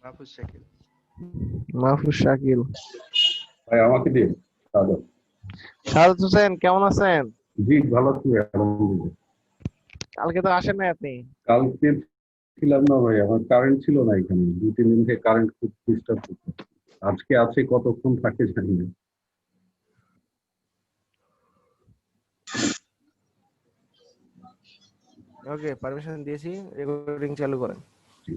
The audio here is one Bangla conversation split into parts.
মাহফুজ শাকিল। মাহফুজ শাকিল। ভাই আমাকে দিন দাদা। সাদত হোসেন কেমন আছেন? জি ভালো আছি আলহামদুলিল্লাহ। কালকে তো আসেন নাই আপনি। কালকে ছিলাম না ভাই, আমার কারেন্ট ছিল না এখানে, 2-3 দিন থেকে কারেন্ট খুব ডিস্টার্ব করছে। আজকে আছে, কতক্ষণ থাকে জানি না। ওকে, পারমিশন দিয়েছি, রেকর্ডিং চালু করেন। জি।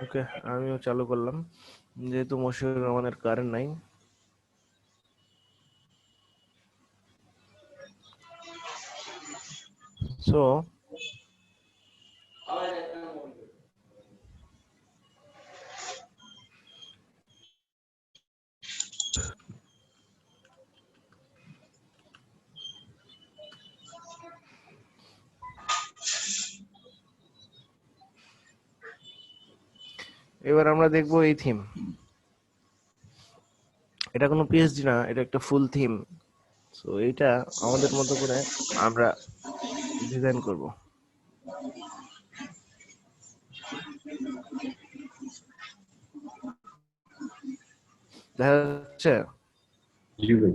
ওকে, আমিও চালু করলাম, যেহেতু মশিউর রহমানের কারেন্ট নাই। সো এবার আমরা দেখবো এই থিম। এটা কোনো পিএইচডি না, এটা একটা ফুল থিম। সো এইটা আমাদের মতো করে আমরা ডিজাইন করব। দেখা যাচ্ছে? জি ভাই।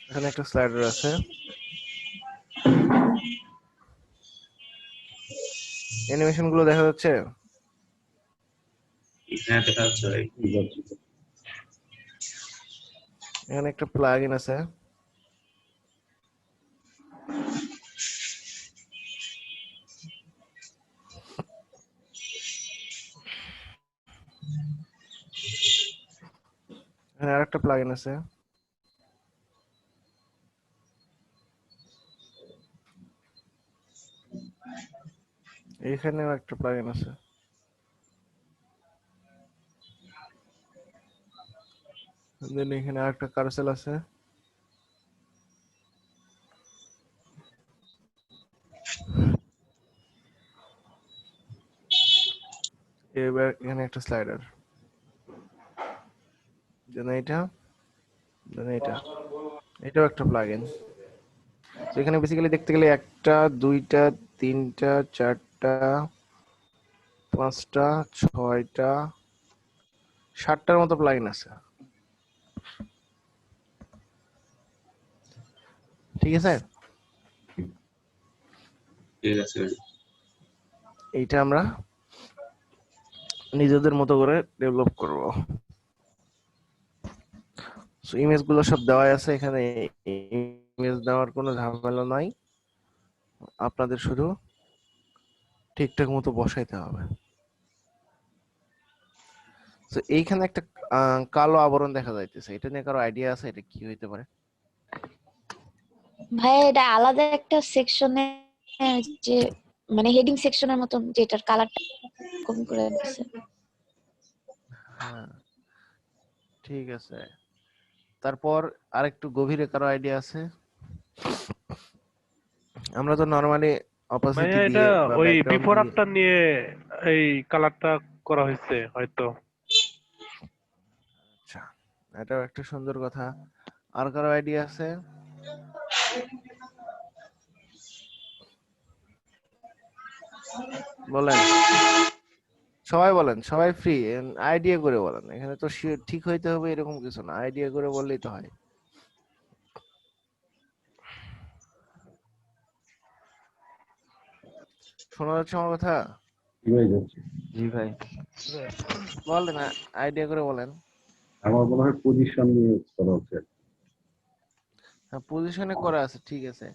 এখানে একটা স্লাইডার আছে। অ্যানিমেশন গুলো দেখা যাচ্ছে? হ্যাঁ দেখা যাচ্ছে ভাই। এখানে একটা প্লাগইন আছে। এখানে আরেকটা প্লাগইন আছে। এখানেও একটা প্লাগইন আছে। দেন এখানে আরেকটা কারসেল আছে। এবার এখানে একটা স্লাইডার। দেন এটা, দেন এটা, এটাও একটা প্লাগইন। তো এখানে বেসিক্যালি দেখতে গেলে একটা, দুইটা, তিনটা, চারটা, পাঁচটা, ছয়টা, 7টার মতো প্লাগইন আছে। ঠিক আছে, ঠিক আছে। এইটা আমরা নিজেদের মতো করে ডেভেলপ করব। সো ইমেজ গুলো সব দেওয়া আছে এখানে। ইমেজ দেওয়ার কোনো ঝামেলা নাই, আপনাদের শুধু ঠিকঠাক মতো বসাইতে হবে। তো এইখানে একটা কালো আবরণ দেখা যাইতেছে, এটা নিয়ে কারো আইডিয়া আছে এটা কি হইতে পারে? ভাই এটা আলাদা একটা সেকশনে, যে মানে হেডিং সেকশনের মতন, যেটার কালারটা কম করে দিয়েছে। হ্যাঁ ঠিক আছে, তারপর আরেকটু গভীরে কারো আইডিয়া আছে? আমরা তো নরমালি অপাসিটি ভাইয়া এটা দিয়ে বা ওই ব্যাকগ্রাউন্ড বিফোর দিয়ে। আফটার নিয়ে এই কালারটা করা হয়েছে হয়তো। আচ্ছা, এটাও একটা সুন্দর কথা। আর কারো আইডিয়া আছে? বলেন, সবাই বলেন, সবাই ফ্রি, আইডিয়া করে বলেন। এখানে তো ঠিক হইতে হবে এরকম কিছু না, আইডিয়া করে বললেই তো হয়। শোনা যাচ্ছে আমার কথা? কি হয়ে যাচ্ছে? জি ভাই। বলেন, আইডিয়া করে বলেন। আমার মনে হয় পজিশন নিয়ে করা হচ্ছে। হ্যাঁ, পজিশনে করা আছে, ঠিক আছে।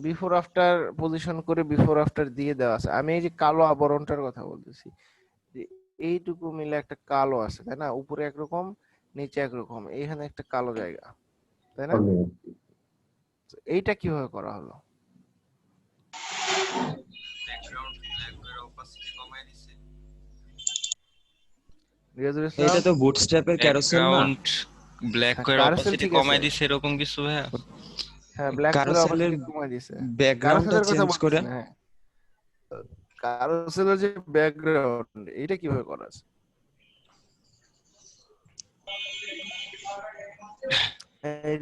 বিফোর আফটার পজিশন করে বিফোর আফটার দিয়ে দেওয়া আছে। আমি এই যে কালো আবরণটার কথা বলতেছি, যে এইটুকু মিলে একটা কালো আছে, তাই না? উপরে একরকম, নিচে একরকম, এইখানে একটা কালো জায়গা, তাই না? তো এইটা কিভাবে করা হলো? ব্যাকগ্রাউন্ড ব্ল্যাক করে অপাসিটি কমায় দিছে। রিয়াজুল এটা ইসলাম। তো বুটস্ট্র্যাপের ক্যারোসেল না? ব্যাকগ্রাউন্ড ব্ল্যাক হ্যাঁ, করে কারোসেল অপাসিটি ঠিক কমাই আছে। দিছে এরকম কিছু ভাইয়া? হ্যাঁ, ব্ল্যাক করে ক্যারোসেলের অপাসিটি কমাই দিছে। ব্যাকগ্রাউন্ডটা কারোসেলের কথা চেঞ্জ করে। বলতেছি না, হ্যাঁ। কারোসেলের যে ব্যাকগ্রাউন্ড, এটা কিভাবে করা আছে?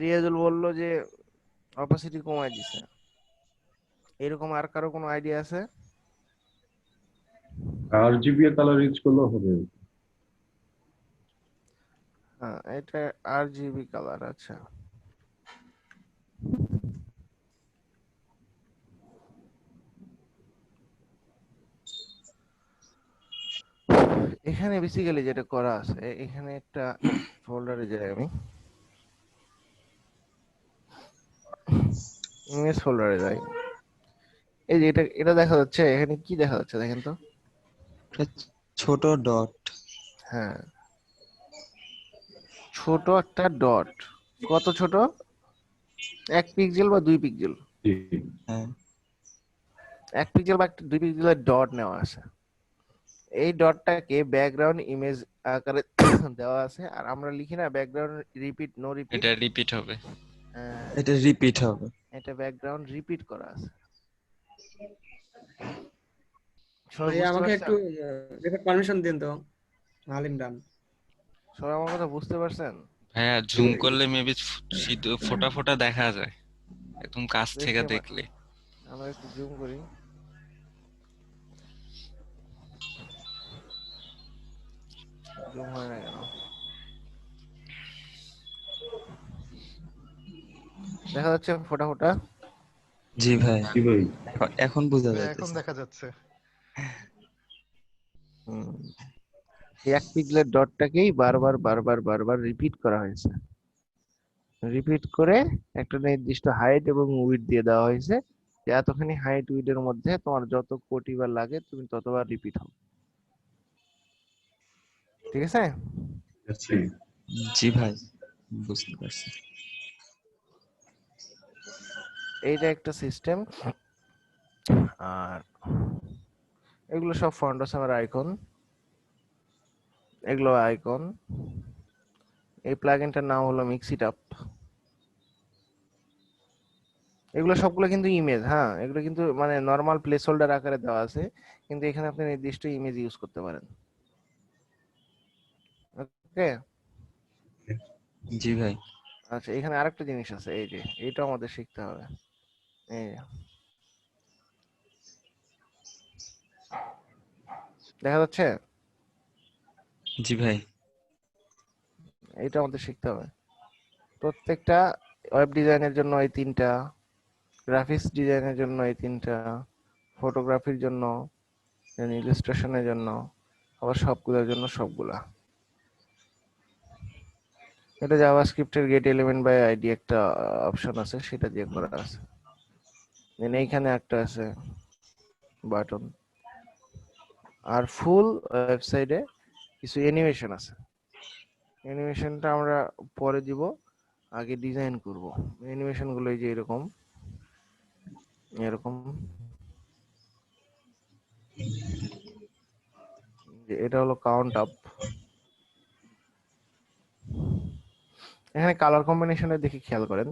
রিয়াজুল বলল যে অপাসিটি কমাই দিছে। এরকম আর কারো কোনো আইডিয়া আছে? RGB কালার ইউজ করলেও হবে। হ্যাঁ, এটা RGB কালার। আচ্ছা, এখানে বেসিক্যালি যেটা করা আছে, এখানে একটা ফোল্ডারে যাই আমি, ইমেজ ফোল্ডারে যাই। এই যে এটা এটা দেখা যাচ্ছে, এখানে কি দেখা যাচ্ছে দেখেন তো। একটা ছোট ডট। হ্যাঁ, ছোট একটা ডট। কত ছোট? 1 পিক্সেল বা 2 পিক্সেল? জি। হ্যাঁ 1 পিক্সেল বা 2 পিক্সেলের ডট নেওয়া আছে। এই ডটটাকে ব্যাকগ্রাউন্ড ইমেজ আকারে দেওয়া আছে, আর আমরা লিখি না ব্যাকগ্রাউন্ড রিপিট, নো রিপিট। এটা রিপিট হবে। এটা রিপিট হবে। এটা ব্যাকগ্রাউন্ড রিপিট করা আছে। সবাই ভাই বুঝতে আমাকে পারছেন? একটু রেকর্ড পারমিশন দিন তো, হালিম ডান। সবাই আমার কথা বুঝতে পারছেন? ভাইয়া জুম করলে মেবি ফোটা ফোটা দেখা যায় একদম কাছ থেকে দেখতে দেখলে। আমরা একটু জুম করি। জুম হয় না কেন? দেখা যাচ্ছে ফোটা ফোটা? জি ভাই, জি ভাই। এখন বোঝা এখন যাচ্ছে। দেখা যাচ্ছে। এই 1 পিক্সেলের ডটটাকেই বারবার বারবার বারবার রিপিট করা হয়েছে। রিপিট করে একটা নির্দিষ্ট হাইট এবং উইডথ দিয়ে দেওয়া হয়েছে, যে এতখানি হাইট উইডথের মধ্যে তোমার যত কোটিবার লাগে তুমি ততবার রিপিট হবে। ঠিক আছে? জি। জি ভাই, বুঝতে পারছি। এইটা একটা সিস্টেম। আর এগুলো সব ফন্ডাসামের আইকন। এগুলো আইকন। এই প্লাগইনটার নাম হলো মিক্স ইট আপ। এগুলো সবগুলো কিন্তু ইমেজ, হ্যাঁ, এগুলো কিন্তু মানে নরমাল প্লেস হোল্ডার আকারে দেওয়া আছে, কিন্তু এখানে আপনি নির্দিষ্ট ইমেজ ইউজ করতে পারেন। ওকে। জি ভাই। আচ্ছা, এখানে আরেকটা জিনিস আছে, এই যে এটা আমাদের শিখতে হবে। এই যে, দেখা যাচ্ছে? জি ভাই। এটা আমাদের শিখতে হবে। প্রত্যেকটা ওয়েব ডিজাইনের জন্য এই 3টা, গ্রাফিক্স ডিজাইনের জন্য এই 3টা, ফটোগ্রাফির জন্য, ইলাস্ট্রেশনের জন্য, আবার সবগুলোর জন্য সবগুলা। এটা জাভাস্ক্রিপ্টের গেট এলিমেন্ট বাই আইডি একটা অপশন আছে, সেটা দিয়ে করা আছে। দেন এইখানে একটা আছে বাটন। আর ফুল ওয়েবসাইটে কিছু অ্যানিমেশন আছে। অ্যানিমেশনটা আমরা পরে দিব, আগে ডিজাইন করব। অ্যানিমেশন গুলো এই যে এরকম এরকম, এটা হলো কাউন্ট আপ। এখানে কালার কম্বিনেশনে দেখি খেয়াল করেন,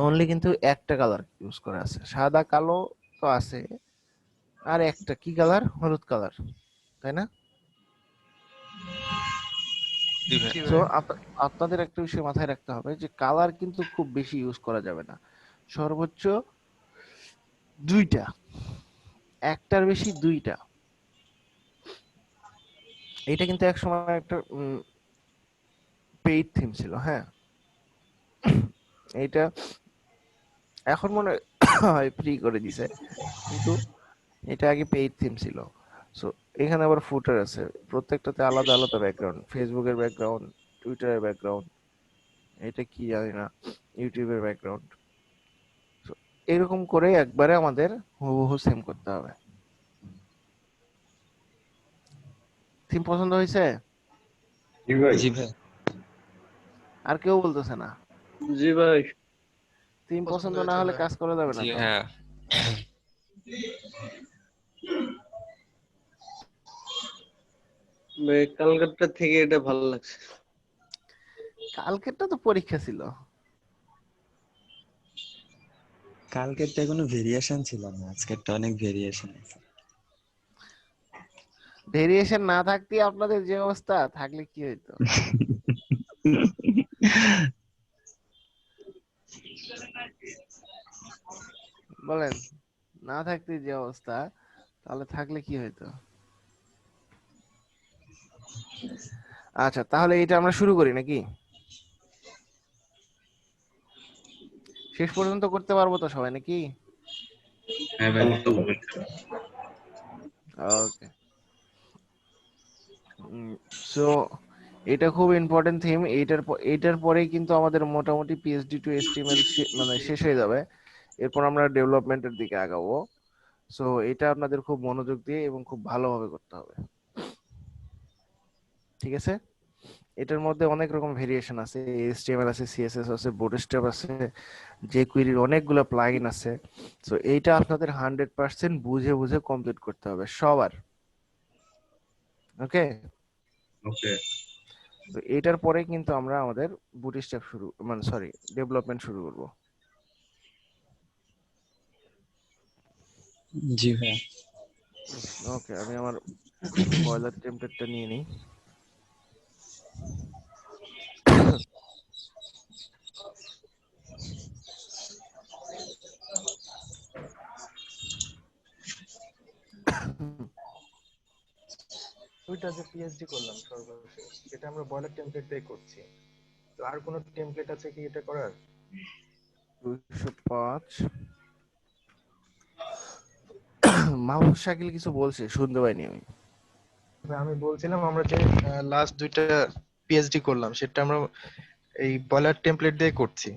অনলি কিন্তু একটা কালার ইউজ করা আছে। সাদা কালো তো আছে, আর একটা কি কালার? হলুদ কালার, তাই না? জি ভাই। তো আপনাদের একটা বিষয় মাথায় রাখতে হবে, যে কালার কিন্তু খুব বেশি ইউজ করা যাবে না, সর্বোচ্চ 2টা, একটার বেশি 2টা। এটা কিন্তু একসময় একটা পেইড থিম ছিল, হ্যাঁ। এটা এখন মনে হয় ফ্রি করে দিছে, কিন্তু এটা আগে পেইড থিম ছিল। সো এখানে আবার ফুটার আছে, প্রত্যেকটাতে আলাদা আলাদা ব্যাকগ্রাউন্ড। ফেসবুকের ব্যাকগ্রাউন্ড, টুইটারের ব্যাকগ্রাউন্ড, এটা কি জানি না, ইউটিউবের ব্যাকগ্রাউন্ড। এরকম করে একবারে আমাদের হুবহু সেম করতে হবে। থিম পছন্দ হয়েছে? জি ভাই। জি ভাই। আর কেউ বলতেছে না? জি ভাই। থিম পছন্দ পছন্দ না হয়েছে হলে ভাই। কাজ করা যাবে না জি তো। হ্যাঁ। কালকাটা থেকে এটা ভালো লাগছে। কালকেরটা তো পরীক্ষা ছিল। কালকেরটা কোনো ভেরিয়েশন ছিল না, আজকেরটা অনেক ভেরিয়েশন আছে। ভেরিয়েশন না থাকতে আপনাদের যে অবস্থা, থাকলে কি হইতো? বলেন, না থাকতে যে অবস্থা, তাহলে থাকলে কি হইতো? আচ্ছা, তাহলে এটা আমরা শুরু করি নাকি? শেষ পর্যন্ত করতে পারবো তো সবাই নাকি? হ্যাঁ ভাই, ওকে। সো এটা খুব ইম্পর্টেন্ট থিম। এইটার পরেই কিন্তু আমাদের মোটামুটি পিএইচডি টু এইচটিএমএল মানে শেষ হয়ে যাবে। এরপর আমরা ডেভেলপমেন্টের দিকে আগাবো। সো এটা আপনাদের খুব মনোযোগ দিয়ে এবং খুব ভালোভাবে করতে হবে, ঠিক আছে? এটার মধ্যে অনেক রকম ভেরিয়েশন আছে, এইচটিএমএল আছে, সিএসএস আছে, বুটস্ট্র্যাপ আছে, জেকুইরির অনেকগুলো প্লাগইন আছে। সো এইটা আপনাদের 100% বুঝে বুঝে কমপ্লিট করতে হবে সবার। ওকে, ওকে। তো এটার পরে কিন্তু আমরা আমাদের বুটস্ট্র্যাপ শুরু, মানে সরি, ডেভেলপমেন্ট শুরু করব। জি ভাই। ওকে, আমি আমার বয়লার টেমপ্লেটটা নিয়ে নিই। ওইটা যে পিএইচডি করলাম সর্বশেষ, সেটা আমরা বয়লার টেমপ্লেট দিয়ে করছি। তো আর কোনো টেমপ্লেট আছে কি এটা করার? 205 মাহবুব শাকিল কিছু বলছে, শুনতে পাইনি আমি। আমি বলছিলাম আমরা যে লাস্ট দুইটা পিএইচডি করলাম, সেটা আমরা এই বয়লার টেমপ্লেট দিয়ে করছি।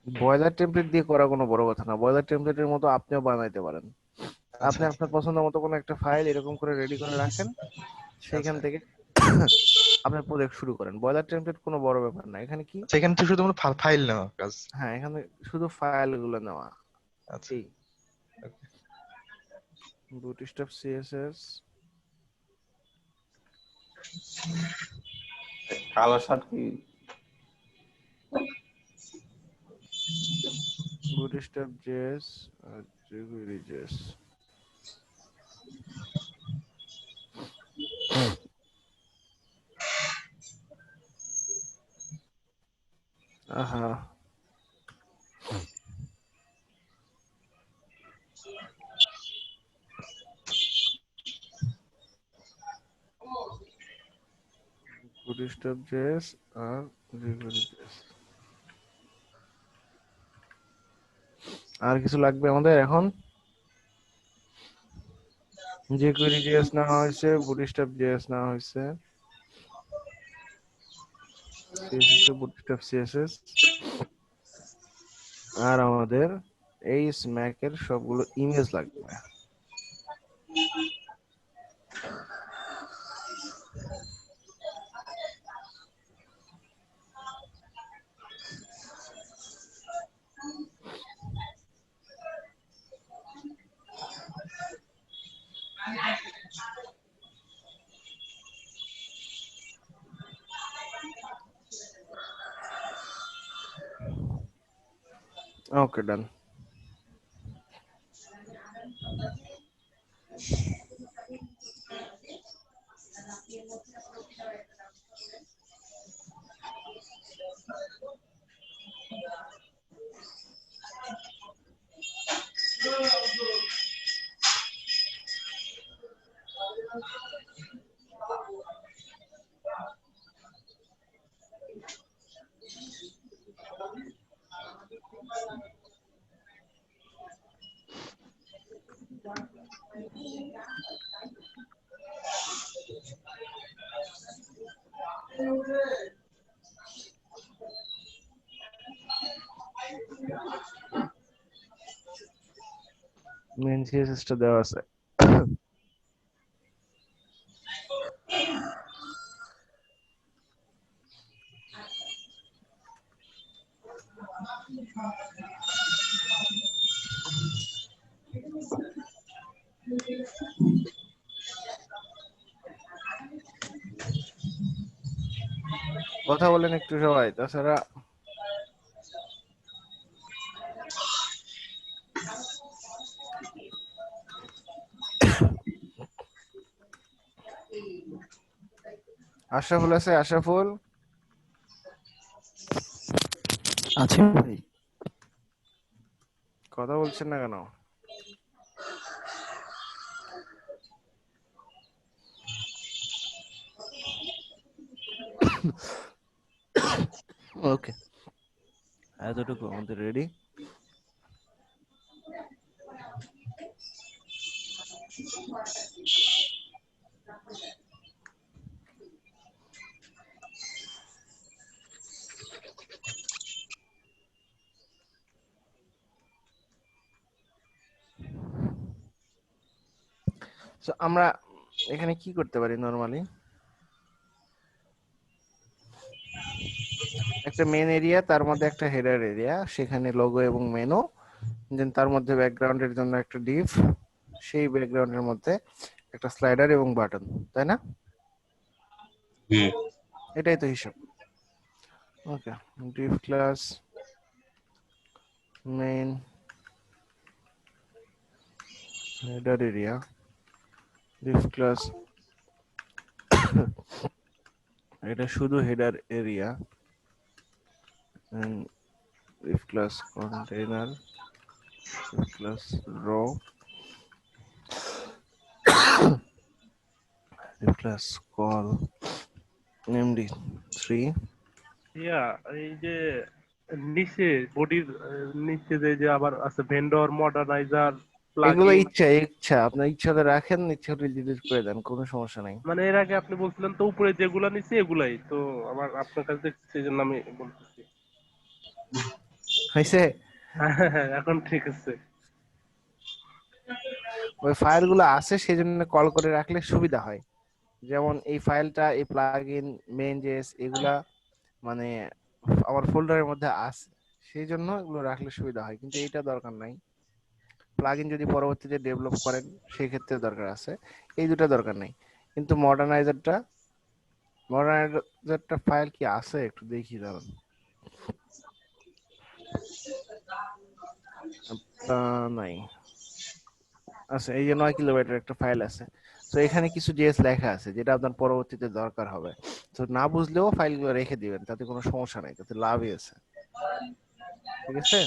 বয়লার টেমপ্লেট দিয়ে করা কোনো বড় কথা না, বয়লার টেমপ্লেটের মতো আপনিও বানাইতে পারেন। আপনি আচ্ছা আপনার পছন্দ মতো কোনো একটা ফাইল এরকম করে রেডি করে রাখেন, সেইখান আচ্ছা থেকে আপনার প্রজেক্ট শুরু করেন। বয়লার টেমপ্লেট কোনো বড় ব্যাপার না। এখানে কি, আচ্ছা, এখানে তো শুধু আমরা ফাইল নেওয়া কাজ। হ্যাঁ, এখানে শুধু ফাইল গুলো নেওয়া। আচ্ছা, এই বুটস্ট্র্যাপ সিএসএস, কালো শার্ট কি? বুটস্ট্র্যাপ জেএস আর জেকুইরি জেএস। আহা, বুটস্ট্র্যাপ জেএস আর জেকুইরি জেএস। আর কিছু লাগবে আমাদের এখন? jQuery JS নেওয়া হয়েছে, বুটস্ট্র্যাপ JS নেওয়া হয়েছে, CSS এ বুটস্ট্র্যাপ CSS, আর আমাদের এই স্ম্যাক এর সবগুলো ইমেজ লাগবে। ওকে, ডান। মেন CSS টা দেওয়া আছে। কথা বলেন একটু সবাই, তাছাড়া আশরাফুল আছে? আশরাফুল আছে ভাই। কথা বলছেন না কেন? ওকে, এতটুকু আমাদের রেডি। So, আমরা এখানে কি করতে পারি নরমালি? একটা মেন এরিয়া, তার মধ্যে একটা হেডার এরিয়া, সেখানে লোগো এবং মেনু, দেন তার মধ্যে ব্যাকগ্রাউন্ডের জন্য একটা ডিভ, সেই ব্যাকগ্রাউন্ডের মধ্যে একটা স্লাইডার এবং বাটন, তাই না? এটাই তো হিসাব। Okay, div class main header area, div class এটা শুধু header area, and div class container, div class row, div class call md3। ইয়া এই যে নিচে বডির নিচে যে আবার আছে ভেন্ডর, মডার্নাইজার, এগুলো প্লাগইন, ইচ্ছা ইচ্ছা আপনার ইচ্ছাতে রাখেন, ইচ্ছা হলে ডিলিট করে দেন, কোনো সমস্যা নাই। মানে এর আগে আপনি বলছিলেন তো উপরে যেগুলা নিচে এগুলাই তো আমার আপনার কাছে দেখছি, সেই জন্য আমি বলতেছি। হয়েছে? হ্যাঁ, এখন ঠিক আছে। ওই ফাইলগুলো আছে সেই জন্য কল করে রাখলে সুবিধা হয়। যেমন এই ফাইলটা, এই প্লাগইন, মেইন.js এগুলা মানে আমার ফোল্ডারের মধ্যে আছে, সেই জন্য এগুলো রাখলে সুবিধা হয়, কিন্তু এইটা দরকার নাই। প্লাগইন যদি পরবর্তীতে ডেভেলপ করেন সেই ক্ষেত্রে দরকার আছে, এই দুটো দরকার নাই। কিন্তু মডার্নাইজারটা ফাইল কি আছে একটু দেখি, দাঁড়ান। নাই, আচ্ছা এই যে 9 কিলোবাইটের একটা ফাইল আছে। তো এখানে কিছু জেএস লেখা আছে যেটা আপনার পরবর্তীতে দরকার হবে। তো না বুঝলেও ফাইলগুলো রেখে দিবেন, তাতে কোনো সমস্যা নাই, তাতে লাভই আছে। ঠিক আছে?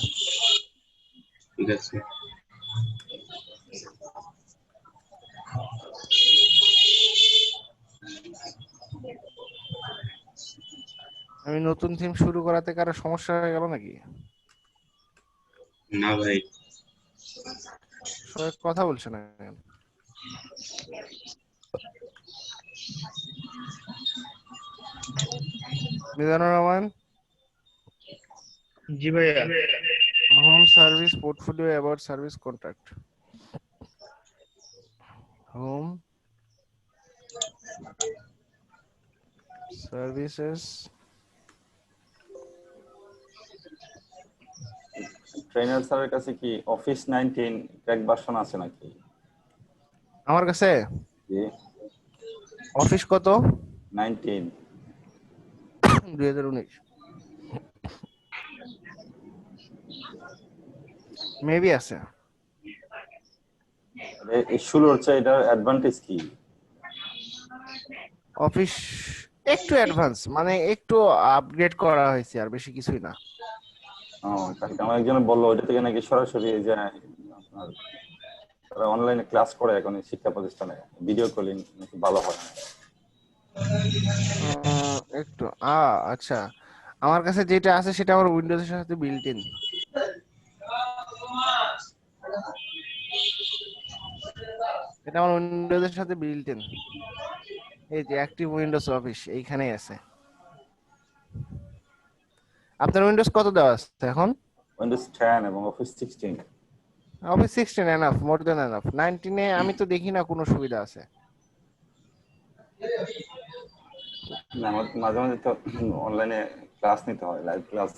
ঠিক আছে। আমি নতুন থিম শুরু করাতে কারো সমস্যা হয়ে গেল নাকি? না ভাই। সবাই কথা বলছে না কেন? মিজানুর রহমান, জি ভাইয়া। Home service portfolio about service contract, home services. Trainer স্যারের কাছে কি অফিস 19 ক্র্যাক ভার্সন আছে নাকি? আমার কাছে জি, অফিস কত? 19। 2019 মেবি আছে। এই 16 চেয়ে এটার অ্যাডভান্টেজ কি? অফিস একটু অ্যাডভান্স, মানে একটু আপগ্রেড করা হয়েছে, আর বেশি কিছুই না। কালকে আমার একজন বললো ওইটা থেকে নাকি সরাসরি যে আপনার তারা অনলাইনে ক্লাস করে এখন এই শিক্ষা প্রতিষ্ঠানে, ভিডিও কলিং নাকি ভালো হয়। একটু আচ্ছা, আমার কাছে যেটা আছে সেটা আমার উইন্ডোজের সাথে বিল্ট ইন। এটা আমার উইন্ডোজের সাথে বিল্ট ইন, এই যে অ্যাক্টিভ উইন্ডোজ অফিস এইখানেই আছে। আপনার উইন্ডোজ কত দেওয়া আছে এখন? উইন্ডোজ 10 এবং office 16। Office 16 enough, more than enough. 19 এ আমি তো দেখি না কোনো সুবিধা আছে। না, আমার মাঝে মাঝে তো অনলাইনে ক্লাস নিতে হয়, লাইভ ক্লাস,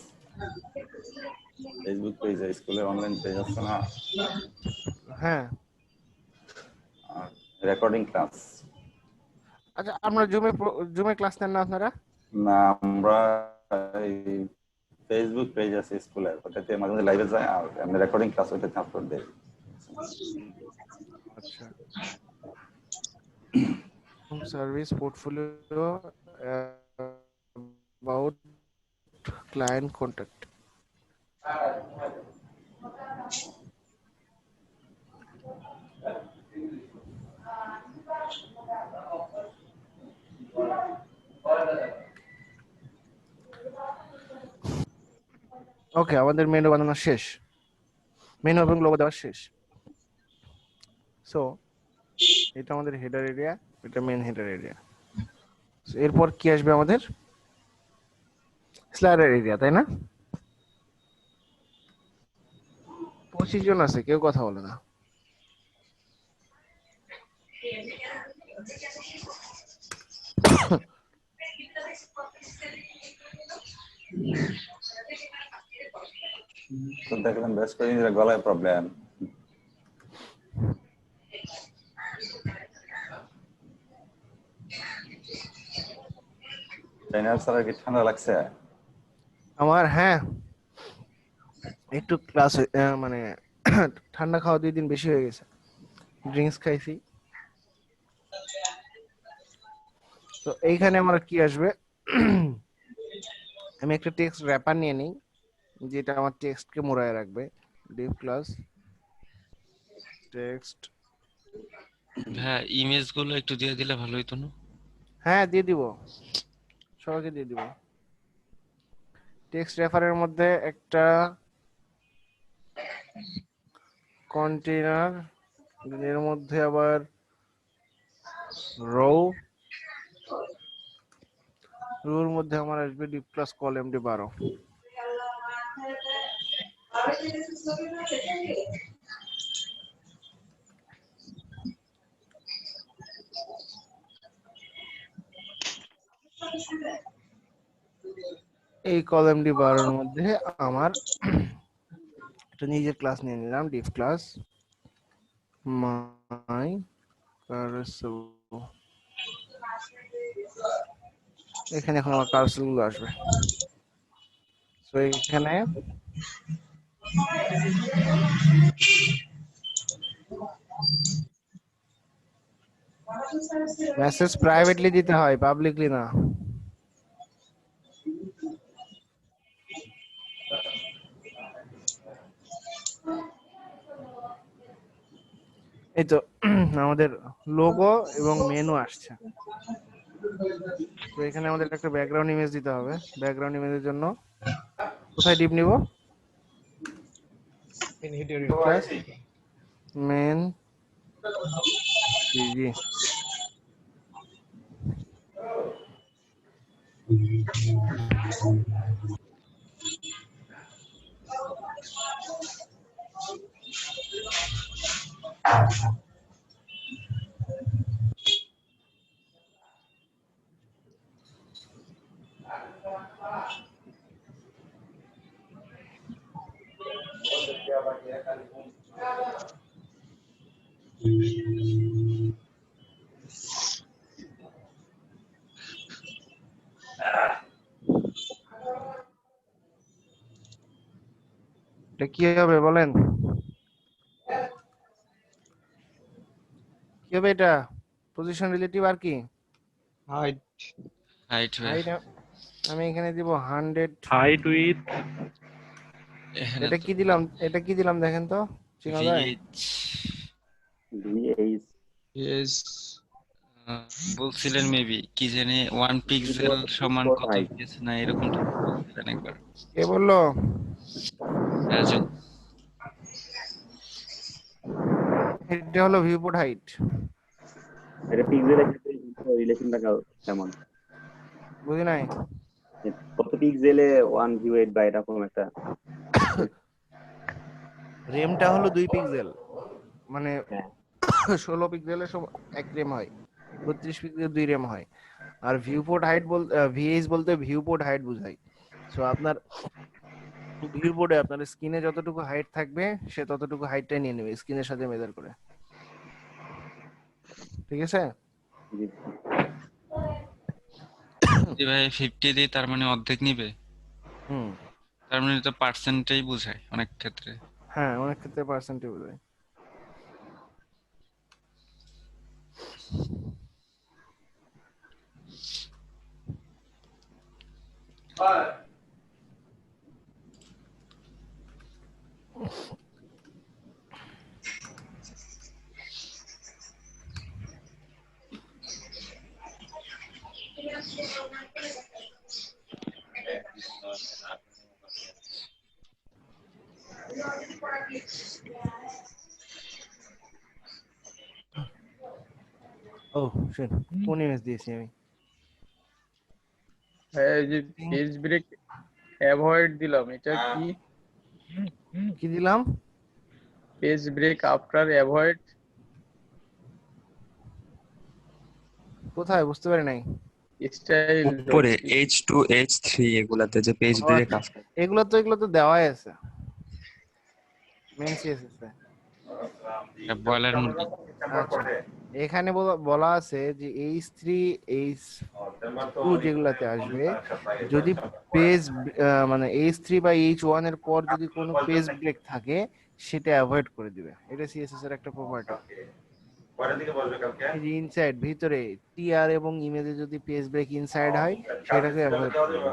ফেসবুক পেজে, স্কুলে অনলাইন পেজ আছে না, হ্যাঁ রেকর্ডিং ক্লাস। আচ্ছা, আমরা জুমে ক্লাস নেন না আপনারা? না, আমরা এই ফেসবুক পেজ আছে স্কুলের, ওটাতে মাঝে মাঝে লাইভে যায় আর আমি রেকর্ডিং ক্লাস ওইটাতে আপলোড দেই। আচ্ছা, service portfolio about client contact. Okay, আমাদের মেনু বানানো শেষ, মেনু এবং লোগো দেওয়া শেষ। সো এটা আমাদের হেডার এরিয়া, এটা মেন হেডার এরিয়া। এরপর কি আসবে আমাদের? স্লাইডার এরিয়া, তাই না? 25 জন আছে, কেউ কথা বলে না। তো দেখলাম বেশ কয়েকদিন ধরে গলায় প্রবলেম। ট্রেনার স্যার কি ঠান্ডা লাগছে? আমার হ্যাঁ, একটু ক্লাস মানে ঠান্ডা খাওয়া 2 দিন বেশি হয়ে গেছে, ড্রিঙ্কস খাইছি। তো এইখানে আমার কি আসবে? আমি একটা টেক্সট র্যাপার নিয়ে নিই যেটা আমার টেক্সটকে মোড়ায় রাখবে। Depp class text. হ্যাঁ, ইমেজ গুলো একটু দিয়ে দিলে ভালো হতো না? হ্যাঁ, দিয়ে দিব, সবাইকে দিয়ে দিব। টেক্সট রেফারের মধ্যে একটা কন্টেইনার, এর মধ্যে আবার রো, রোর মধ্যে আমার আসবে ডিভ ক্লাস কল এমডি 12। এই কল এমডি 12 এর মধ্যে আমার একটা নিজের ক্লাস নিয়ে নিলাম, ডিভ ক্লাস মাই কারসেল। এখানে এখন আমার কারসেল গুলো আসবে। তো এখানে মেসেজ প্রাইভেটলি দিতে হয়, পাবলিকলি না। এই তো আমাদের লোগো এবং মেনু আসছে। তো এখানে আমাদের একটা ব্যাকগ্রাউন্ড ইমেজ দিতে হবে। ব্যাকগ্রাউন্ড ইমেজের জন্য কোথায় ডিপ নিব? ইন হেডার ক্লাস মেন জি। এটা কি হবে বলেন? কি হবে এটা? পজিশন রিলেটিভ আর কি? হাইট। হাইট হাইট আমি এখানে দিব 100। হাইট উইথ এটা কি দিলাম? এটা কি দিলাম দেখেন তো, চিনা যায়? ইয়েস। বলছিলেন মেবি কি জানি 1 পিক্সেল সমান কত দিয়েছে না এরকম বলছিলেন একবার। কে বললো? রাজু। এটা হলো ভিউপোর্ট হাইট। এটা পিক্সেলের সাথে রিলেশনটা কেমন? বুঝি নাই। কত পিক্সেলে 1 ভিউ 8 বা এরকম একটা। রেমটা হলো 2 পিক্সেল, মানে 16 পিক্সেলের এক রেম হয়, 32 পিক্সেল 2 রেম হয়। আর ভিউপোর্ট হাইট ভিএইচ বলতে ভিউপোর্ট হাইট বোঝায়। সো আপনার ভিউপোর্টে আপনার স্ক্রিনে যতটুকু হাইট থাকবে সে ততটুকু হাইটটাই নিয়ে নেবে স্ক্রিনের সাথে মেজার করে। ঠিক আছে? যদি ভাই 50 দিই তার মানে অর্ধেক নিবে, হুম, তার মানে তো পার্সেন্টেই বোঝায় অনেক ক্ষেত্রে। হ্যাঁ অনেক ক্ষেত্রে পার্সেন্টে বোঝায়। ও শিট, কোন ইমেজ দিয়েছি আমি? এই যে পেজ ব্রেক অ্যাভয়েড দিলাম, এটা কি? কি দিলাম? Page break after avoid. কোথায় বুঝতে পারি নাই। স্টাইল উপরে H2 H3 এগুলাতে যে পেজ ও ব্রেক আচ্ছা, এগুলো তো দেওয়াই আছে মেন সিএসএস এ। বয়লার মুরগি। আচ্ছা, এখানে বলা আছে যে H3 H2 যেগুলাতে আসবে, যদি পেজ মানে H3 বা H1 এর পর যদি কোনো পেজ ব্রেক থাকে সেটা অ্যাভয়েড করে দিবে। এটা সিএসএস এর একটা প্রপার্টি। এই যে ইনসাইড ভিতরে টিআর এবং ইমেজে যদি পেজ ব্রেক ইনসাইড হয় সেটাকে অ্যাভয়েড করে দিবে।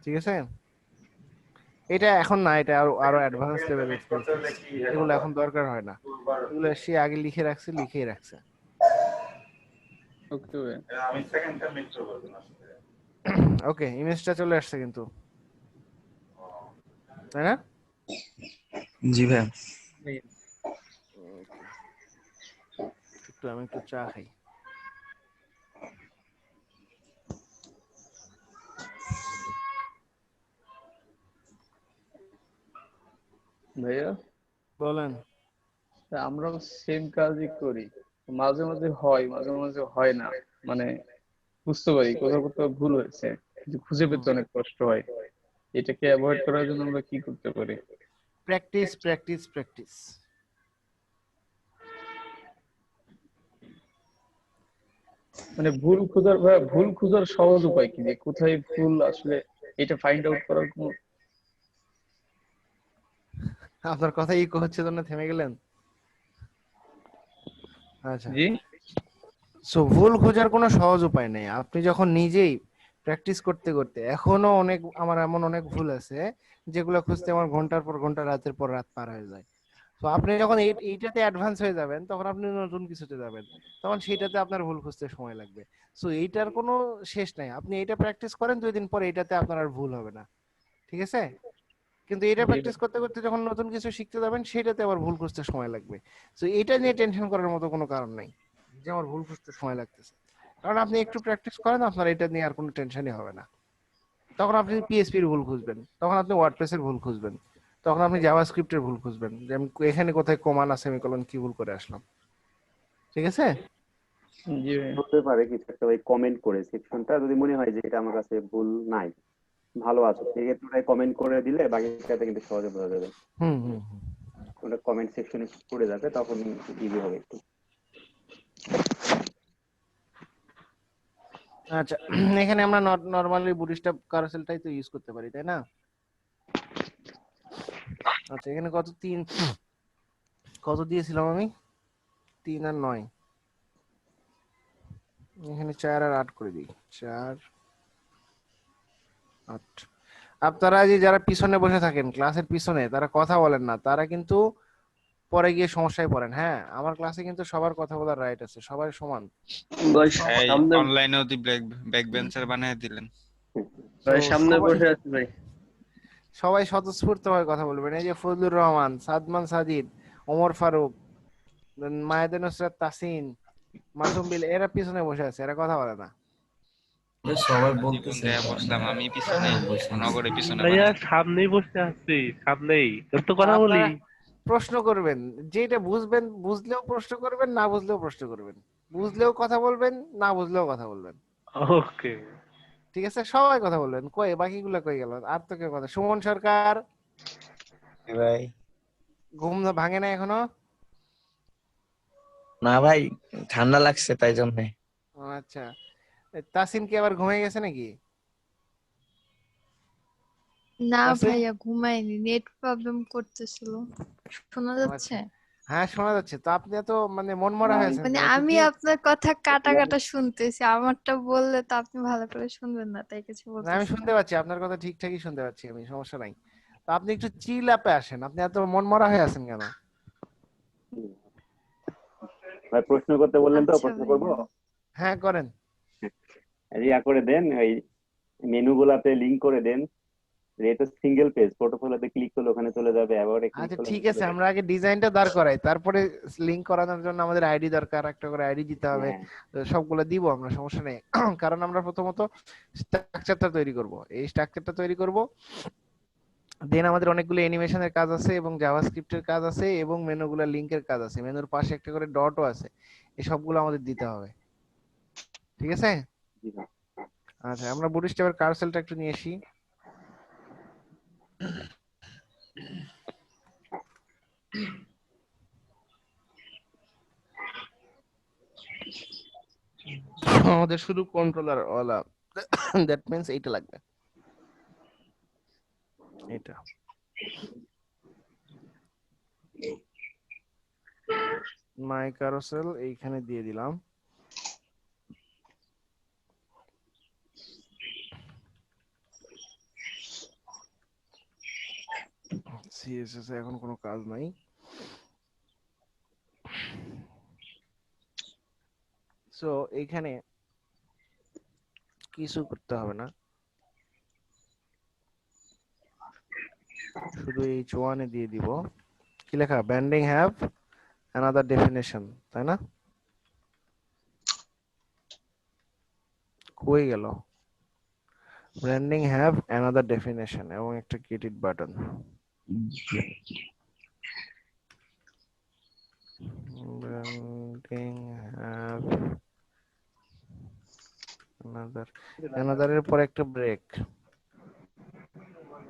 ঠিক আছে, এটা এখন না, এটা আরো অ্যাডভান্স লেভেলের। এগুলো এখন দরকার হয় না, এগুলো সে আগে লিখে লিখেই রাখছে। ওকে, ইমেজটা চলে আসছে কিন্তু, তাই না? জি ভাই। আমি একটু চা খাই। ভাইয়া বলেন। আমরাও সেম কাজই করি, মাঝে মাঝে হয় মাঝে মাঝে হয় না, মানে বুঝতে পারি কোথাও কোথাও ভুল হয়েছে কিন্তু খুঁজে পেতে অনেক কষ্ট হয়। এটাকে অ্যাভয়েড করার জন্য আমরা কি করতে পারি? Practice practice practice. মানে ভুল খোঁজার সহজ উপায় কি, যে কোথায় ভুল আসলে এটা ফাইন্ড আউট করার কোনো? আপনার কথা ইকো হচ্ছে জন্য থেমে গেলেন? আচ্ছা, জি, সো ভুল খোঁজার কোনো সহজ উপায় নেই। আপনি যখন নিজেই প্র্যাকটিস করতে করতে, এখনো আমার এমন অনেক ভুল আছে যেগুলো খুঁজতে আমার ঘন্টার পর ঘন্টা, রাতের পর রাত পার হয়ে যায়। তো আপনি যখন এইটাতে অ্যাডভান্স হয়ে যাবেন তখন আপনি নতুন কিছুতে যাবেন, তখন সেইটাতে আপনার ভুল খুঁজতে সময় লাগবে। সো এইটার কোনো শেষ নাই। আপনি এইটা প্র্যাকটিস করেন, 2 দিন পর এইটাতে আপনার আর ভুল হবে না। ঠিক আছে, কিন্তু এটা প্র্যাকটিস করতে করতে যখন নতুন কিছু শিখতে যাবেন সেটাতে আবার ভুল খুঁজতে সময় লাগবে। সো এটা নিয়ে টেনশন করার মতো কোনো কারণ নাই যে আমার ভুল খুঁজতে সময় লাগতেছে, কারণ আপনি একটু প্র্যাকটিস করেন, আপনার এটা নিয়ে আর কোনো টেনশনই হবে না। তখন আপনি পিএইচপি এর ভুল খুঁজবেন, তখন আপনি ওয়ার্ডপ্রেস এর ভুল খুঁজবেন, তখন আপনি জাভাস্ক্রিপ্টের ভুল খুঁজবেন, যে আমি এখানে কোথায় কমা না সেমিকোলন কি ভুল করে আসলাম। ঠিক আছে, জি ভাই। হতে পারে কিছু একটা ওই কমেন্ট করে সেকশনটা যদি মনে হয় যে এটা আমার কাছে ভুল নাই, ভালো আছে, সেক্ষেত্রে ওটাই কমেন্ট করে দিলে বাকিটাতে কিন্তু সহজে বোঝা যাবে। হুম হুম হুম। ওটা কমেন্ট সেকশনে পড়ে যাবে, তখন ইজি হবে একটু। আচ্ছা, এখানে আমরা নরমালি বুটস্ট্র্যাপ কারুসেলটাই তো ইউজ করতে পারি, তাই না? আচ্ছা, এখানে কত দিয়েছিলাম আমি? 3 আর 9, এখানে 4 আর 8 করে দিই। 4 8। আপনারা যে যারা পিছনে বসে থাকেন ক্লাসের পিছনে, তারা কথা বলেন না, তারা কিন্তু পরে গিয়ে সমস্যায় পড়েন। হ্যাঁ, আমার ক্লাসে কিন্তু সবার কথা বলার রাইট আছে, সবাই সমান। এই অনলাইনেও দি ব্যাক বেঞ্চার বানিয়ে দিলেন। সামনে বসে আছি ভাই। সবাই স্বতঃস্ফূর্তভাবে কথা বলবেন। এই যে ফজলুর রহমান, সাদমান সাজিদ, ওমর ফারুক, মায়েদে নুসরাত তাসিন, মাসুম বিল, এরা পিছনে বসে আছে, এরা কথা বলে না। সবাই জীবন বলতেছে দেয়া বসলাম আমি পিছনে, নগরে পিছনে ভাইয়া বানাই। সামনেই বসে আছি, সামনেই তো কথা বলি। আপনারা প্রশ্ন করবেন, যেটা বুঝবেন, বুঝলেও প্রশ্ন করবেন, না বুঝলেও প্রশ্ন করবেন, বুঝলেও কথা বলবেন, না বুঝলেও কথা বলবেন। ওকে, ঠিক আছে, সবাই কথা বলবেন। কই বাকিগুলো কই গেল? আর তো কেউ কথা। সুমন সরকার, ভাই। ঘুম ভাঙে না এখনো? না ভাই, ঠান্ডা লাগছে তাই জন্য। আচ্ছা, তাসিম কি আবার ঘুমিয়ে গেছে নাকি? না তাসিম? ভাইয়া ঘুমাইনি, নেট প্রবলেম করতেছিল। শোনা যাচ্ছে? হ্যাঁ শোনা যাচ্ছে। তো আপনি এত মানে মনমরা হয়েছেন মানে কেন? একটু আমি কি আপনার কথা কাটা কাটা শুনতেছি, আমারটা বললে তো আপনি ভালো করে শুনবেন না, তাই কিছু না, আমি বলতেছি না। শুনতে পাচ্ছি আপনার কথা, ঠিকঠাকই শুনতে পাচ্ছি আমি, সমস্যা নাই। তো আপনি একটু চিল আপে আসেন, আপনি এত মনমরা হয়ে আছেন কেন? ভাই প্রশ্ন করতে বললেন তো, আচ্ছা প্রশ্ন করবো? ভাইয়া। হ্যাঁ করেন। ইয়া করে দেন, ওই মেনু গুলাতে লিঙ্ক করে দেন। এটা সিঙ্গেল পেজ, পোর্টফোলিওতে ক্লিক করলে ওখানে চলে যাবে, অ্যাবাউটে ক্লিক আচ্ছা করলে ঠিক ওখানে আছে, চলে যাবে। আমরা আগে ডিজাইনটা দাঁড় করাই, তারপরে লিংক করানোর জন্য আমাদের আইডি দরকার, একটা করে আইডি দিতে হবে। হ্যাঁ তো সবগুলো দিব আমরা, সমস্যা নেই। কারণ আমরা প্রথমত স্ট্রাকচারটা তৈরি করব, এই স্ট্রাকচারটা তৈরি করব, দেন আমাদের অনেকগুলো অ্যানিমেশনের কাজ আছে এবং জাভাস্ক্রিপ্টের কাজ আছে এবং মেনুগুলো লিংকের কাজ আছে, মেনুর পাশে একটা করে ডটও আছে, এই সবগুলো আমাদের দিতে হবে। ঠিক আছে? জি ভাই। আচ্ছা, আমরা বুটস্ট্র্যাপের কারসেলটা একটু নিয়ে আসি। আমাদের শুধু কন্ট্রোলার ওয়ালা, দ্যাট মিন্স এইটা লাগবে, এটা। মাই কারোসেল এইখানে দিয়ে দিলাম। সিএসএস এ এখন কোনো কাজ নাই। সো এইখানে কিছু করতে হবে না, শুধু H1 এ দিয়ে দিব। কি লেখা? ব্যান্ডিং হ্যাভ অ্যানাদার ডেফিনেশন, তাই না? কই গেল? ব্র্যান্ডিং হ্যাভ অ্যানাদার ডেফিনেশন এবং একটা get it button. Branding have another এর পর একটা ব্রেক।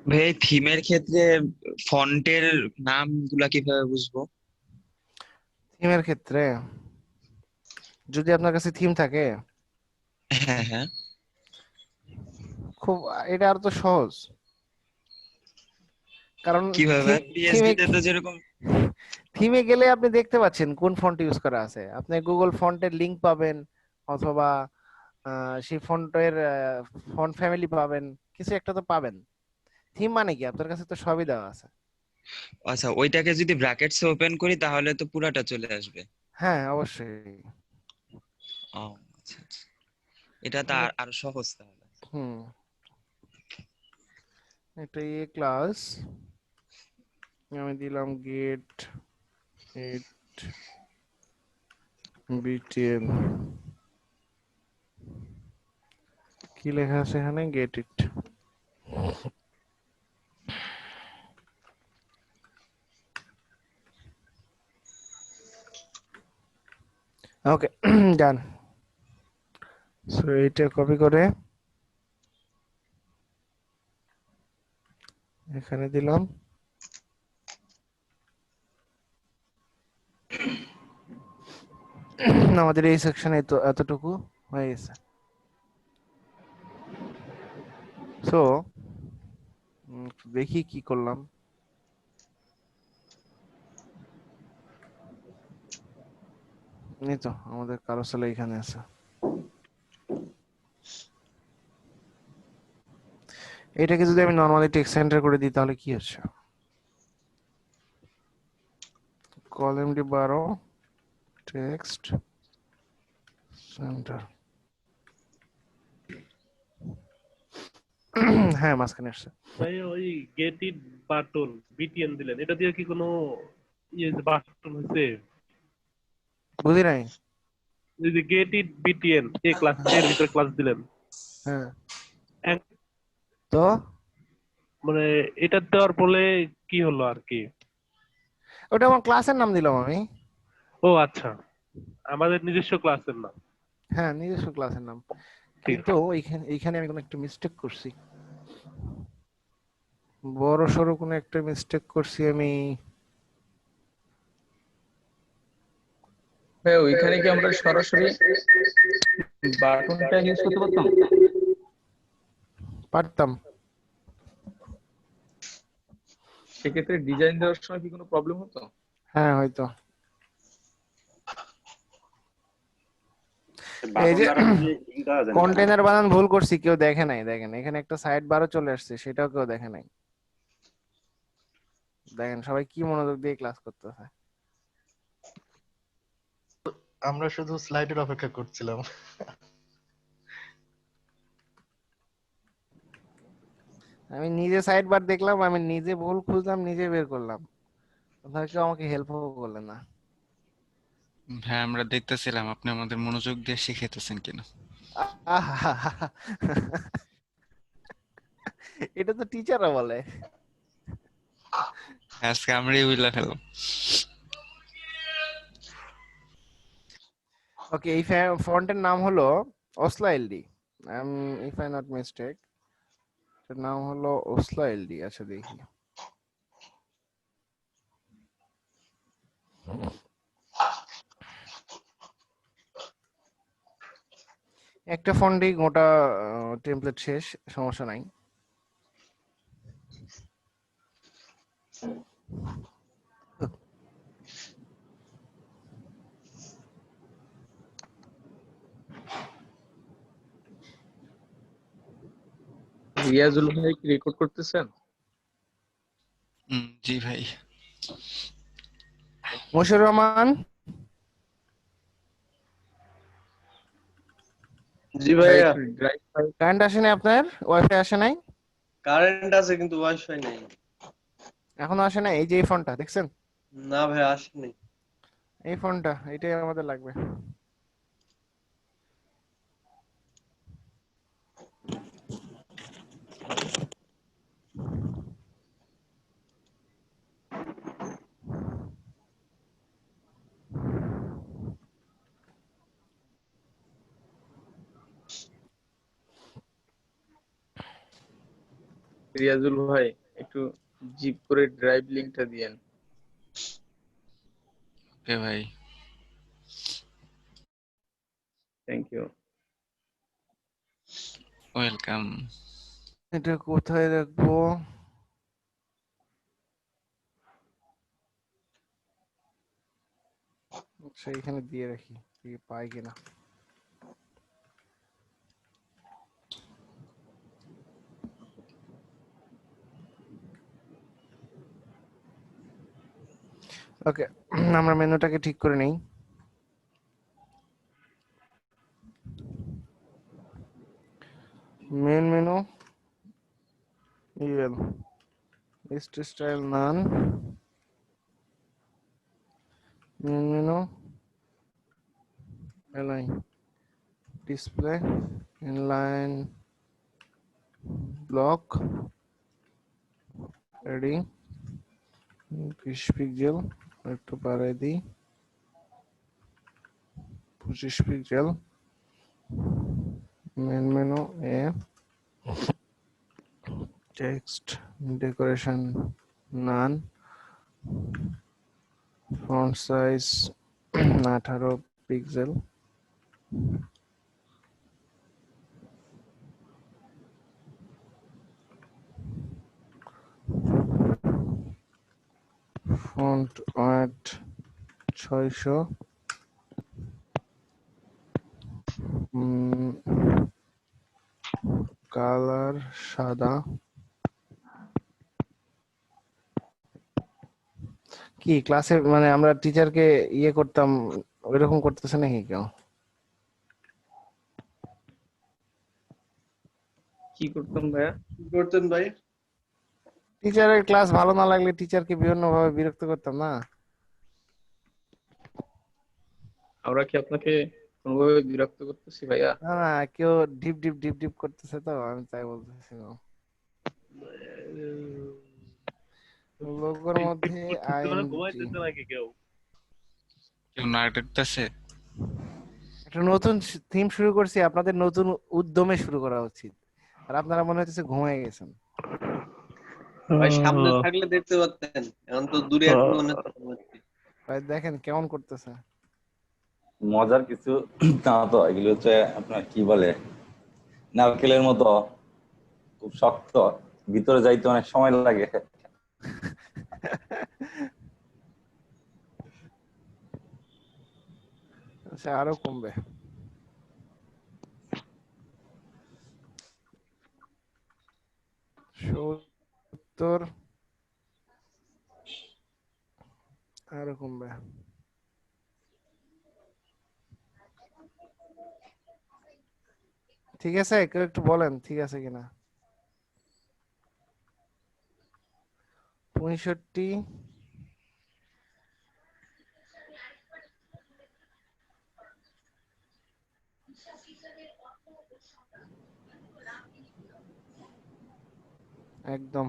ভাই থিমের ক্ষেত্রে ফন্টের নামগুলা কিভাবে বুঝবো? থিমের ক্ষেত্রে যদি আপনার কাছে থিম থাকে, হ্যাঁ হ্যাঁ, খুব, এটা আর তো সহজ, কারণ কিভাবে পিএসডি থিমে তে তো যেরকম থিমে গেলে আপনি দেখতে পাচ্ছেন কোন ফন্ট ইউজ করা আছে, আপনি গুগল ফন্টের লিংক পাবেন, অথবা সেই ফন্টের ফন্ট ফ্যামিলি পাবেন, কিছু একটা তো পাবেন। থিম মানে কি, আপনার কাছে তো সবই দেওয়া আছে। আচ্ছা, ওইটাকে যদি ব্র্যাকেটস ওপেন করি তাহলে তো পুরাটা চলে আসবে। হ্যাঁ অবশ্যই। ও আচ্ছা আচ্ছা, এটা তো আরো সহজ তাহলে। হুম, এটা এ ক্লাস, আমি দিলাম গেট ইট বিটিএন, কি লেখা আছে এখানে? Get it. Okay, done. So এটা কপি করে এখানে দিলাম। আমাদের এই সেকশনে তো এতটুকু হয়ে গেছে। সো দেখি কি করলাম। এই তো আমাদের কারোসেল এখানে আছে। এটাকে যদি আমি নরমালি টেক্সট সেন্টার করে দিই তাহলে কি হচ্ছে? কলামটি 12 টেক্সট সেন্টার, হ্যাঁ মাঝখানে আসছে। ভাই ওই গেট ইট বাটন বিটিএন দিলেন, এটা দিয়ে কি কোনো ইয়ে বাটন হয়েছে? বুঝি নাই। এই যে get it BTN A class এর ভিতরে ক্লাস দিলেন, হ্যাঁ এক- তো মানে এটা দেওয়ার ফলে কি হলো আর কি? ওটা আমার ক্লাসের নাম দিলাম আমি। ও আচ্ছা, আমাদের নিজস্ব ক্লাসের নাম। হ্যাঁ নিজস্ব ক্লাসের নাম, ঠিক কিন্তু এইখানে আমি কোনো একটা মিস্টেক করছি, বড় সড়ো কোনো একটা মিস্টেক করছি আমি। ভাই ওইখানে কি আমরা সরাসরি বাটনটা ইউজ করতে পারতাম? পারতাম। সেক্ষেত্রে ডিজাইন দেওয়ার সময় কি কোনো প্রবলেম হতো? হ্যাঁ হয়তো। এই বাটন যে দ্বারা কি ই করা যায় না? কন্টেনার বানান ভুল করছি, কেউ দেখে নাই। দেখেন এখানে একটা সাইড বারও চলে আসছে, সেটাও কেউ দেখে নাই। দেখেন সবাই কি মনোযোগ দিয়ে ক্লাস করতেছে। আমরা শুধু স্লাইডের অপেক্ষা করছিলাম। আমি নিজে সাইড বার দেখলাম, আমি নিজে ভুল খুঁজলাম, নিজে বের করলাম। আপনারা কেউ আমাকে হেল্পও করলেন না। হ্যাঁ আমরা দেখতেছিলাম আপনি আমাদের মনোযোগ দিয়ে শিখাইতেছেন কিনা। আহা! এটা তো টিচাররা বলে। আজকে আমরাই বুঝলা ফেললাম। ওকে, এই ফন্টের নাম হলো ওসলা এলডি। ইফ আই নট মিস্টেক, এর নাম হলো ওসলা এলডি। আচ্ছা দেখি। একটা ফন্টেই গোটা টেমপ্লেট শেষ, সমস্যা নাই। রিয়াজুল ভাই কি রেকর্ড করতেছেন? জি ভাই। মশিউর রহমান। জি ভাইয়া। কারেন্ট আসে নাই আপনার? ওয়াইফাই আসে নাই? কারেন্ট আছে কিন্তু ওয়াইফাই নেই। এখনো আসে নাই? এই যে এই ফোনটা দেখছেন? না ভাই আসেনি। এই ফোনটা, এটাই আমাদের লাগবে। রিয়াজুল ভাই একটু জিপ করে ড্রাইভ লিংকটা দিয়েন। ওকে ভাই। Thank you. ওয়েলকাম। এটা কোথায় রাখবো? আচ্ছা এখানে দিয়ে রাখি, পাই কিনা। ওকে, আমরা মেনুটাকে ঠিক করে নেই। Main menu UL list style none. Main menu align display inline block ready 20 pixel একটু বাড়াই দিই, 25 pixel. Main menu a text decoration none, font size 18 pixel, font weight 600, colour সাদা। কি ক্লাসে মানে আমরা টিচারকে ইয়ে করতাম ওইরকম করতেছে নাকি কেউ? কি করতাম ভাইয়া? কি করতেন ভাই? টিচারের ক্লাস ভালো না লাগলে টিচারকে বিভিন্ন ভাবে বিরক্ত করতাম না? আমরা কি আপনাকে কোনোভাবে বিরক্ত করতেছি ভাইয়া? না না, কেউ ডিপ ডিপ ডিপ ডিপ করতেছে তো আমি তাই বলতেছিলাম। লোগোর মধ্যে ঘুমাইতেছে নাকি কেউ? কেউ নাটক করতেছে? একটা নতুন থিম শুরু করছি, আপনাদের নতুন উদ্যমে শুরু করা উচিত, আর আপনারা মনে হচ্ছে ঘুমিয়ে গেছেন। ভাই সামনে থাকলে দেখতে পারতেন, এখন তো দূরে এখন মনে হচ্ছে। ভাই দেখেন কেমন করতেছে। মজার কিছু না তো, এগুলো হচ্ছে আপনার কি বলে, নারকেলের মতো খুব শক্ত, ভিতরে যাইতে অনেক সময় লাগে। আচ্ছা আরো কমবে। সত্তর আরো কমবে। ঠিক আছে, কেউ একটু বলেন ঠিক আছে কিনা। 65 একদম।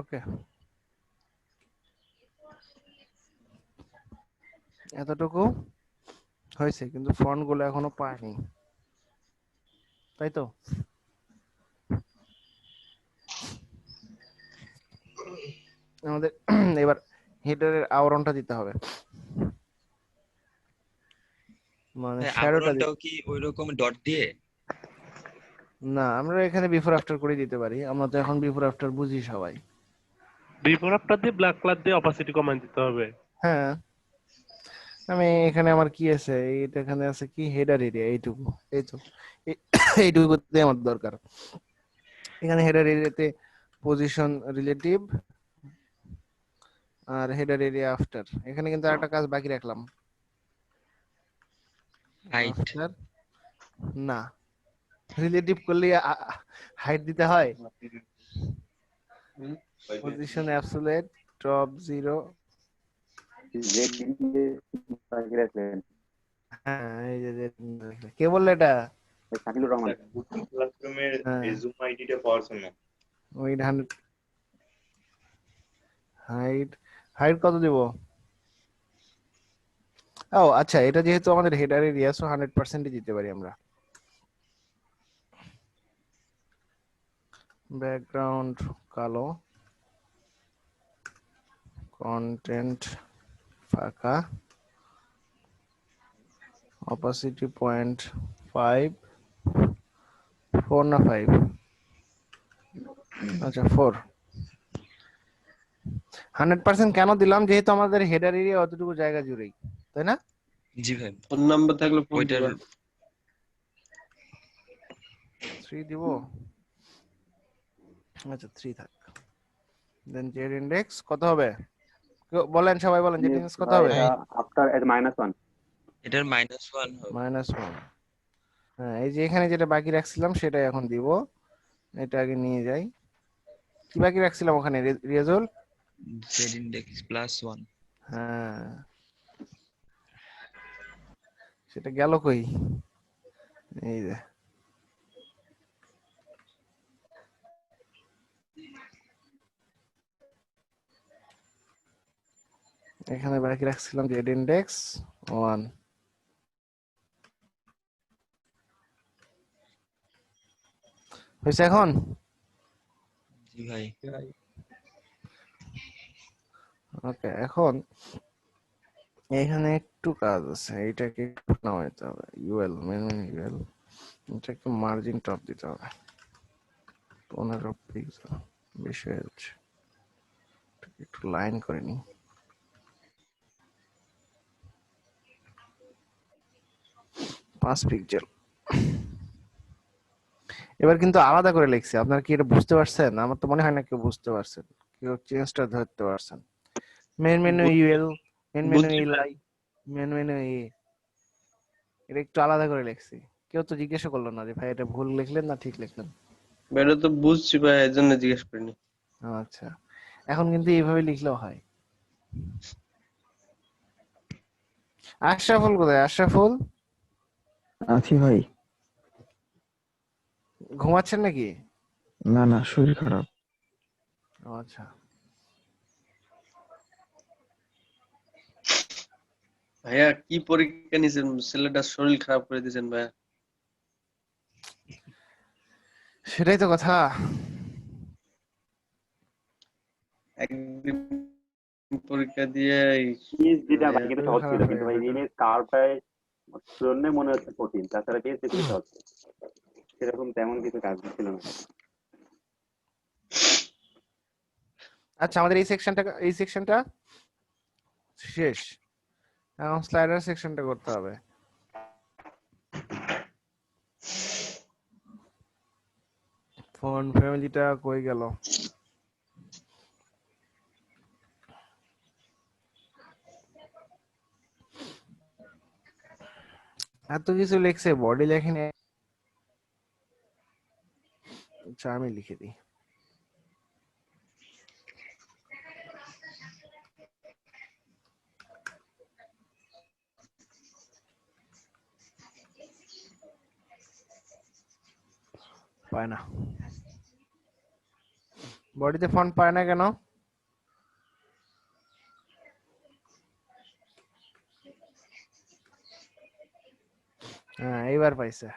ওকে, এতটুকু হয়েছে, কিন্তু ফন্ট গুলো এখনো পাইনি, তাই তো? আমাদের এবার হেডারের আবরণটা দিতে হবে, মানে শ্যাডোটা আবরণটাও কি ওইরকম ডট দিয়ে? না, আমরা এখানে বিফোর আফটার করে দিতে পারি, আমরা তো এখন বিফোর আফটার বুঝি সবাই। বিফোর আফটার দিয়ে ব্ল্যাক কালার দিয়ে অপাসিটি কমাই দিতে হবে। হ্যাঁ, আমি এখানে আমার কি আছে, এইটা এখানে আছে কি হেডার এরিয়া, এইটুকু, এই তো এইটুকুতে আমার দরকার। এখানে হেডার এরিয়াতে পজিশন রিলেটিভ আর হেডার এরিয়া আফটার, এখানে কিন্তু একটা কাজ বাকি রাখলাম, হাইট আফটার না, রিলেটিভ করলে হাইট দিতে হয়। Position absolute top 0। হ্যাঁ, এই যে কে বললো এটা? শাকিলুর রহমান। ক্লাসরুমের হ্যাঁ, জুম আইডিটা পাওয়ার জন্য ওই 100 হাইট, হাইট কত দিব? ও আচ্ছা, এটা যেহেতু আমাদের হেডার এরিয়া, সো 100% দিতে পারি আমরা। ব্যাকগ্রাউন্ড কালো, কন্টেন্ট ফাঁকা, অপাসিটি 0.5, 4 না 5? আচ্ছা 4। 100% কেন দিলাম? যেহেতু আমাদের হেডার এরিয়া অতটুকু জায়গা জুড়েই, তাই না? জি ভাই। ফোন নাম্বার থাকলে ফোন ওইটার দিবা। 3 দিব। আচ্ছা 3 থাক। দেন জেড ইনডেক্স কত হবে? বলেন, সবাই বলেন, জেড ইনডেক্স কত হবে? আফটার এট -1 এটার -1 হবে। -1। হ্যাঁ, এই যে এখানে যেটা বাকি রাখছিলাম সেটাই এখন দিব। এটা আগে নিয়ে যাই। কি বাকি রাখছিলাম ওখানে রিয়াজুল? Z index +1। হ্যাঁ, সেটা গেল কই? এই যে এখানে বাকি রাখছিলাম জেড ইনডেক্স 1। হয়েছে এখন? জি ভাই। ওকে, এখন এখানে একটু কাজ আছে, এইটাকে একটু নামাইতে হবে। ইউএল মেনু ইউএল, এটা একটু মার্জিন টপ দিতে হবে, 15 পিক্সেল বেশি হয়ে যাচ্ছে, একটু লাইন করে নি। পাঁচ পিক্সেল। এবার কিন্তু আলাদা করে লিখছি, আপনারা কি এটা বুঝতে পারছেন? আমার তো মনে হয় না কেউ বুঝতে পারছেন, কেউ চেঞ্জটা ধরতে পারছেন। Main menu UL, main menu LI, main menu a, এটা একটু আলাদা করে লিখছি। কেউ তো জিজ্ঞাসা করলো না যে ভাই এটা ভুল লিখলেন না ঠিক লিখলেন। এটা তো বুঝছি ভাই, এর জন্য জিজ্ঞেস করিনি। আচ্ছা, এখন কিন্তু এইভাবে লিখলেও হয়। আশরাফুল কোথায়? আশরাফুল আছি ভাই। ঘুমাচ্ছেন নাকি? না না, শরীর খারাপ। আচ্ছা ভাইয়া কি পরীক্ষা নিছেন? ছেলেটার শরীর খারাপ করে দিয়েছেন ভাইয়া। সেটাই তো কথা। একদিন পরীক্ষা দিয়ে ইমেজ যেটা ভাই কিন্তু শরীর সহজ ছিল, খারাপ হয়ে কিন্তু ভাই গেল ইমেজ কারটাই জন্য মনে হচ্ছে কঠিন, তাছাড়া পেয়েছে খুবই সহজ। সেরকম তেমন কিছু কাজ ছিল না। আচ্ছা আমাদের এই সেকশনটা শেষ, এখন স্লাইডার সেকশনটা করতে হবে। ফন্ট ফ্যামিলিটা কই গেল? এত কিছু লিখছে, বডি লেখেনি। আচ্ছা আমি লিখে দিই। পায় না, বডিতে ফন্ট পায় না কেন? হ্যাঁ এইবার পাইছে।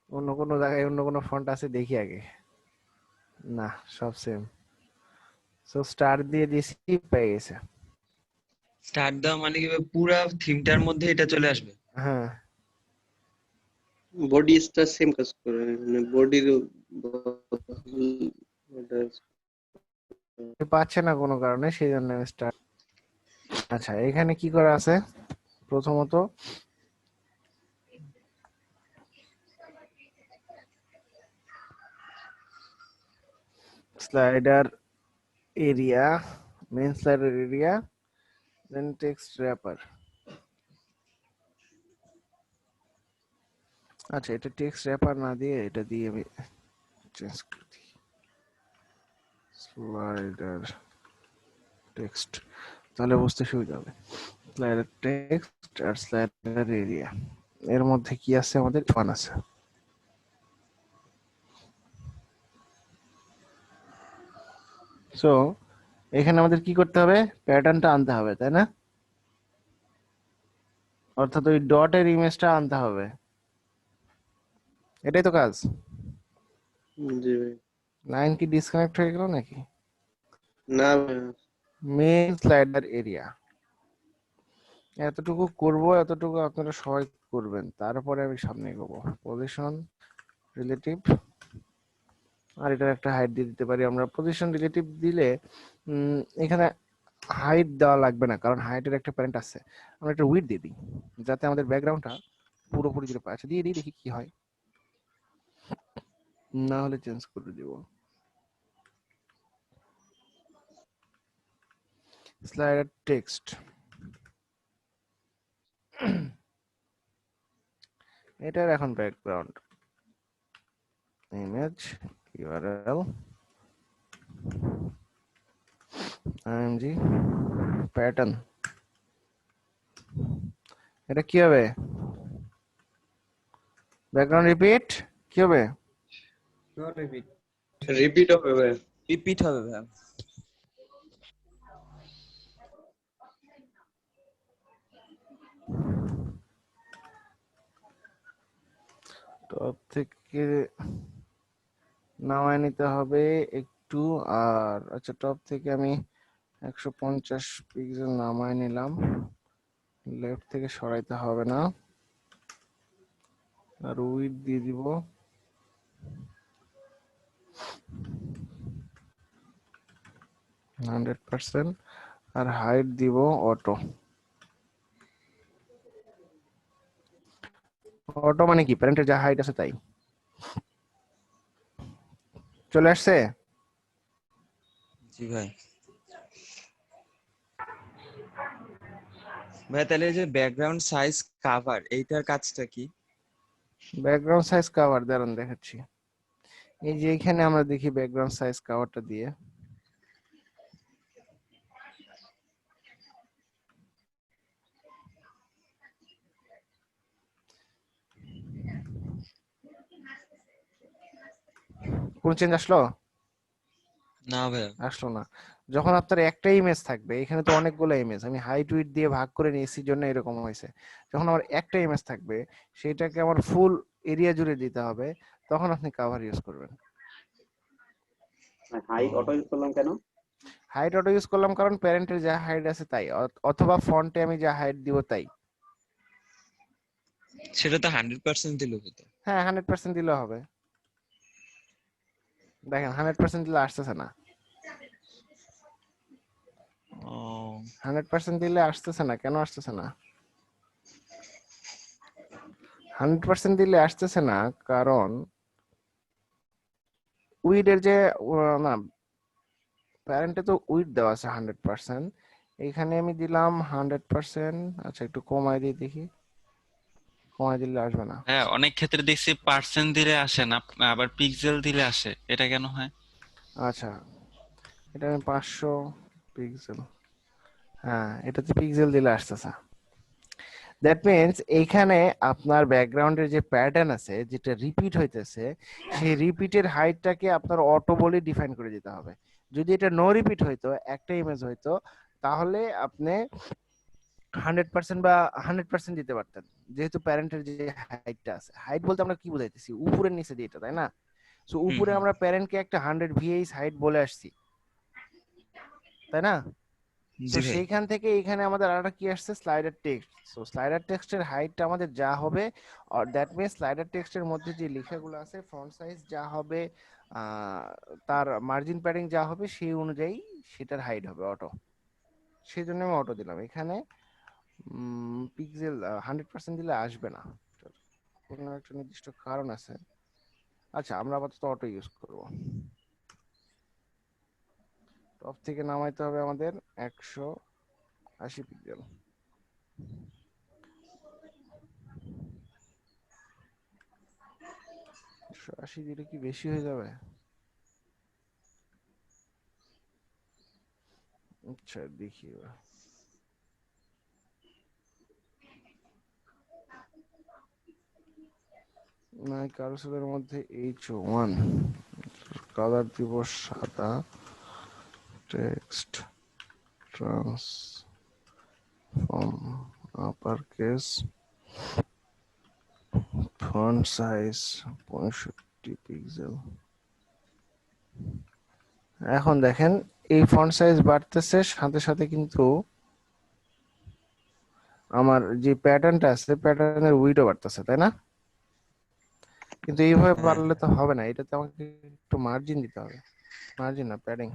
অন্য কোনো জায়গায় অন্য কোনো ফন্ট আছে দেখি আগে। না সব সেম। সো স্টার দিয়ে দিছি, পেয়ে গেছে। স্টার্ট দাও মানে কি পুরা থিমটার মধ্যে এটা চলে আসবে? হ্যাঁ বডি স্টার সেম কাজ করে, মানে বডির পাচ্ছে না কোনো কারণে, সেই জন্য স্টার। আচ্ছা এখানে কি করা আছে? প্রথমত slider area, main slider area, then text wrapper. আচ্ছা এটা টেক্সট র্যাপার না দিয়ে এটা দিয়ে আমি চেঞ্জ করে দিই, স্লাইডার টেক্সট, তাহলে বুঝতে সুবিধা হবে। স্লাইডার টেক্সট আর স্লাইডার এরিয়া, এর মধ্যে কি আছে? আমাদের ফান আছে। সো এখানে আমাদের কি করতে হবে? প্যাটার্নটা আনতে হবে, তাই না? অর্থাৎ ওই ডটের ইমেজটা আনতে হবে, এটাই তো কাজ। জি ভাই। লাইন কি ডিসকানেক্ট হয়ে গেল নাকি? না ভাই, মেন স্লাইডার এরিয়া এতটুকু করব, এতটুকু আপনারা সবাই করবেন, তারপরে আমি সামনে এগোবো। পজিশন রিলেটিভ, আর এটার একটা হাইট দিয়ে দিতে পারি আমরা। পজিশন রিলেটিভ দিলে এখানে হাইট দেওয়া লাগবে না, কারণ হাইটের একটা প্যারেন্ট আছে। আমরা একটা উইডথ দিয়ে দিই, যাতে আমাদের ব্যাকগ্রাউন্ডটা পুরোপুরি জুড়ে পায়। আচ্ছা দিয়ে দিই, দেখি কি হয়, না হলে চেঞ্জ করে দিব। স্লাইডার টেক্সট, এটার এখন background image URL img pattern. এটা কি হবে? ব্যাকগ্রাউন্ড রিপিট কি হবে? রিপিট হবে ভাই। রিপিট হবে ভাই। টপ থেকে নামায় নিতে হবে একটু। আর আচ্ছা টপ থেকে আমি 150 পিক্সেল নামায় নিলাম, লেফট থেকে সরাইতে হবে না। আর উইড দিয়ে দিব 100%, আর হাইট দিব অটো। অটো মানে কি? প্যারেন্টের যা হাইট আছে তাই। চলে আসছে? জি ভাই। ভাই তাহলে যে ব্যাকগ্রাউন্ড সাইজ কভার, এইটার কাজটা কি? ব্যাকগ্রাউন্ড সাইজ কভার দাঁড়ান দেখাচ্ছি। এই যে এখানে আমরা দেখি ব্যাকগ্রাউন্ড সাইজ কভারটা দিয়ে কোন চেঞ্জ আসলো? না ভাইয়া। আসলো না। যখন আপনার একটা ইমেজ থাকবে, এখানে তো অনেকগুলো ইমেজ, আমি হাইট উইডথ দিয়ে ভাগ করে নিয়েছি জন্য এরকম হয়েছে। যখন আমার একটা ইমেজ থাকবে, সেটাকে আমার ফুল এরিয়া জুড়ে দিতে হবে, তখন আপনি কভার ইউজ করবেন। হাইট অটো ইউজ করলাম কেন? হাইট অটো ইউজ করলাম কারণ প্যারেন্টের যা হাইট আছে তাই, অথবা ফন্টে আমি যা হাইট দিব তাই। সেটা তো 100% দিলেও হতো। হ্যাঁ 100% দিলেও হবে। দেখেন 100% দিলে আসতেছে না। 100% দিলে আসতেছে না, কেন আসতেছে না? 100% দিলে আসতেছে না কারণ উইডের যে না, প্যারেন্টে তো উইড দেওয়া আছে 100%, এখানে আমি দিলাম 100%। আচ্ছা একটু কমাই দিয়ে দেখি, কমাই দিলে আসবে না। হ্যাঁ, অনেক ক্ষেত্রে দেখছি পার্সেন্ট দিলে আসে না, আবার পিক্সেল দিলে আসে, এটা কেন হয়? আচ্ছা এটা আমি 500 পিক্সেল, হ্যাঁ এটাতে পিক্সেল দিলে আসতেছে। দ্যাট মিন্স এইখানে আপনার ব্যাকগ্রাউন্ডের যে প্যাটার্ন আছে যেটা রিপিট হইতেছে, সেই রিপিটের হাইটটাকে আপনার অটো বলে ডিফাইন করে দিতে হবে। যদি এটা নো রিপিট হইতো, একটা ইমেজ হইতো, তাহলে আপনি 100% বা 100% দিতে পারতেন, যেহেতু প্যারেন্টের যে হাইটটা আছে। হাইট বলতে আমরা কি বুঝাইতেছি? উপরের নিচে দিয়ে এটা, তাই না? সো উপরে আমরা প্যারেন্টকে একটা 100 ভিএইচ হাইট বলে আসছি, তাই না? তো জি ভাই। সেইখান থেকে এখানে আমাদের আরেকটা কি আসছে, স্লাইডার টেক্সট। সো স্লাইডার টেক্সটের হাইটটা আমাদের যা হবে, আর দ্যাট মিন্স স্লাইডার টেক্সটের মধ্যে যে লেখাগুলো আছে, ফন্ট সাইজ যা হবে, তার মার্জিন প্যাডিং যা হবে, সেই অনুযায়ী সেটার হাইট হবে অটো। সেই জন্য আমি অটো দিলাম। এখানে পিক্সেল 100% দিলে আসবে না, কোনো একটা নির্দিষ্ট কারণ আছে। আচ্ছা আমরা আপাতত অটো ইউজ করব। টপ থেকে নামাইতে হবে আমাদের 180 পিক্সেল। 180 দিলে কি বেশি হয়ে যাবে? আচ্ছা দেখি এবার। না কারোসেলের মধ্যে H1 কালার দিব সাদা, text transform upper case, font size 65 pixel. এখন দেখেন এই ফন্ট সাইজ বাড়তেছে, সাথে সাথে কিন্তু আমার যে প্যাটার্নটা আছে, প্যাটার্নের উইডও বাড়তেছে, তাই না? কিন্তু এইভাবে বাড়লে তো হবে না, এটাতে আমাকে একটু মার্জিন দিতে হবে। মার্জিন না, প্যাডিং।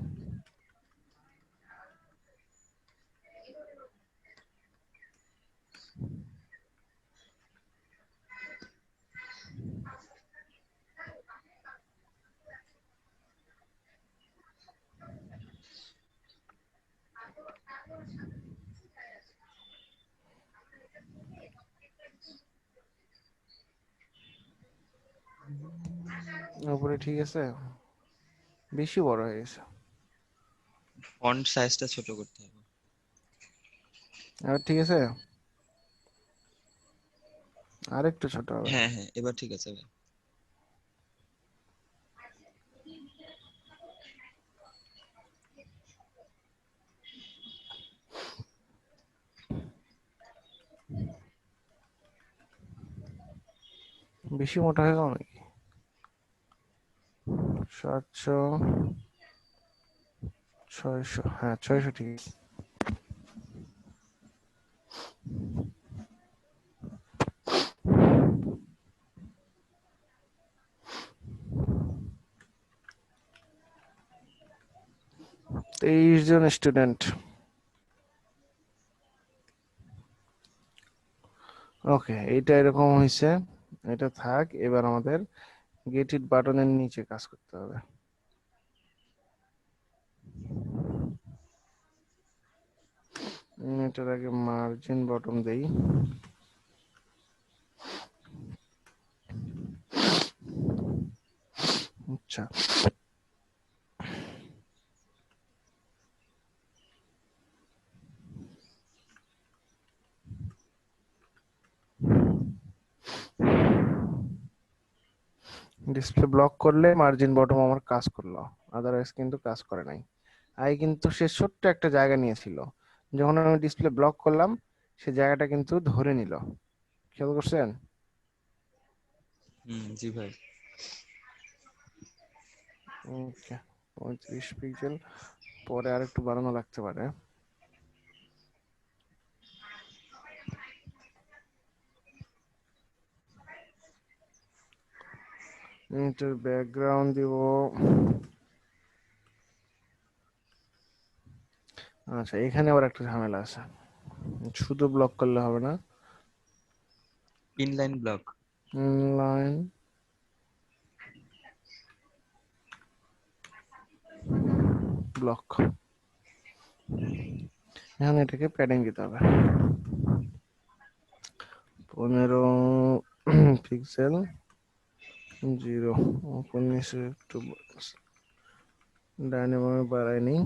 উপরে ঠিক আছে, বেশি বড় হয়ে গেছে। ফন্ট সাইজটা ছোট করতে হবে। এবার ঠিক আছে, আরেকটু ছোট হবে। হ্যাঁ হ্যাঁ, এবার ঠিক আছে ভাই। বেশি মোটা হয়ে গেল নাকি? 700 600, হ্যাঁ 600 ঠিক আছে। তেইশ জন স্টুডেন্ট। ওকে এটা এরকম হয়েছে, এটা থাক। এবার আমাদের গেট ইট বাটনের নিচে কাজ করতে হবে। এটার আগে মার্জিন বটম দেই। আচ্ছা ডিসপ্লে ব্লক করলে মার্জিন বটম আমার কাজ করলো। আদারওয়াইজ কিন্তু কাজ করে নাই। আই কিন্তু সে ছোট্ট একটা জায়গা নিয়েছিল, যখন আমি ডিসপ্লে ব্লক করলাম সে জায়গাটা কিন্তু ধরে নিল। খেয়াল করছেন? জি ভাই। ওকে, 35 পিক্সেল, পরে আর একটু বাড়ানো লাগতে পারে। এটার ব্যাকগ্রাউন্ড দিব, আচ্ছা এখানে আবার একটা ঝামেলা আছে, শুধু ব্লক করলে হবে না, ইনলাইন ব্লক। ইনলাইন ব্লক, এখন এটাকে প্যাডিং দিতে হবে 15 পিক্সেল 0, উপর নিচে একটু ডাইনামো বাড়াই নি,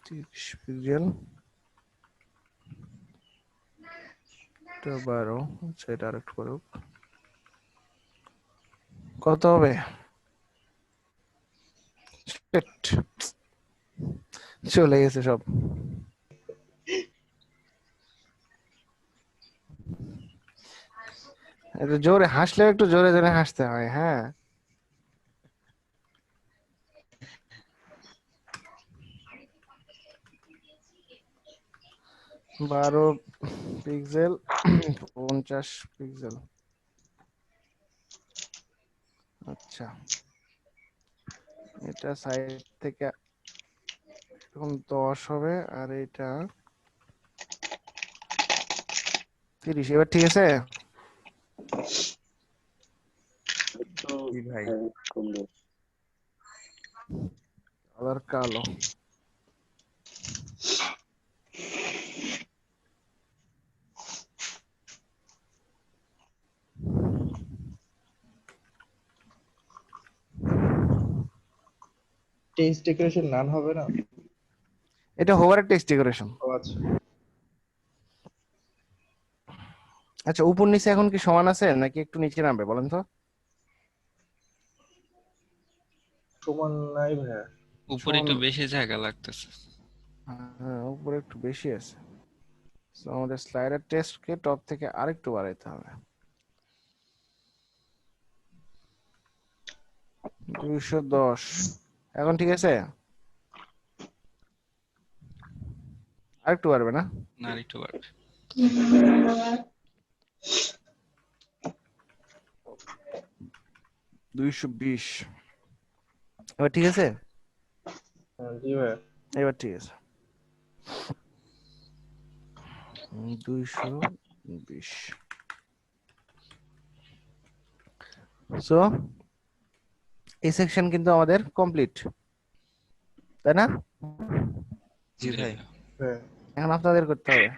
30 পিক্সেল, এটা 12, আচ্ছা এটা আরেকটু করুক, কত হবে? Shit, চলে গেছে সব। একটু জোরে হাসলেও একটু জোরে জোরে হাসতে হয়, হ্যাঁ। বারো পিক্সেল 50 পিক্সেল, আচ্ছা এটা সাইড থেকে এখন 10 হবে, আর এটা 30। এবার ঠিক আছে? জি ভাই। কালার কালো, টেক্সট ডেকোরেশন নান হবে না? এটা হোভারের টেক্সট ডেকোরেশন। ও আচ্ছা, আচ্ছা উপর নিচে এখন কি সমান আছে নাকি একটু নিচে নামবে বলেন তো? সমান নাই ভাইয়া। উপরে একটু বেশি জায়গা লাগতেছে। হ্যাঁ উপরে একটু বেশি আছে, তো আমাদের স্লাইডার টেস্টকে টপ থেকে আরেকটু বাড়াইতে হবে। 210, এখন ঠিক আছে? আরেকটু বাড়বে না? না আরেকটু বাড়বে। 220, এবার ঠিক আছে? জি ভাইয়া। এবার ঠিক আছে। 220। সো এই সেকশন কিন্তু আমাদের কমপ্লিট, তাই না? জি ভাই। হ্যাঁ এখন আপনাদের করতে হবে।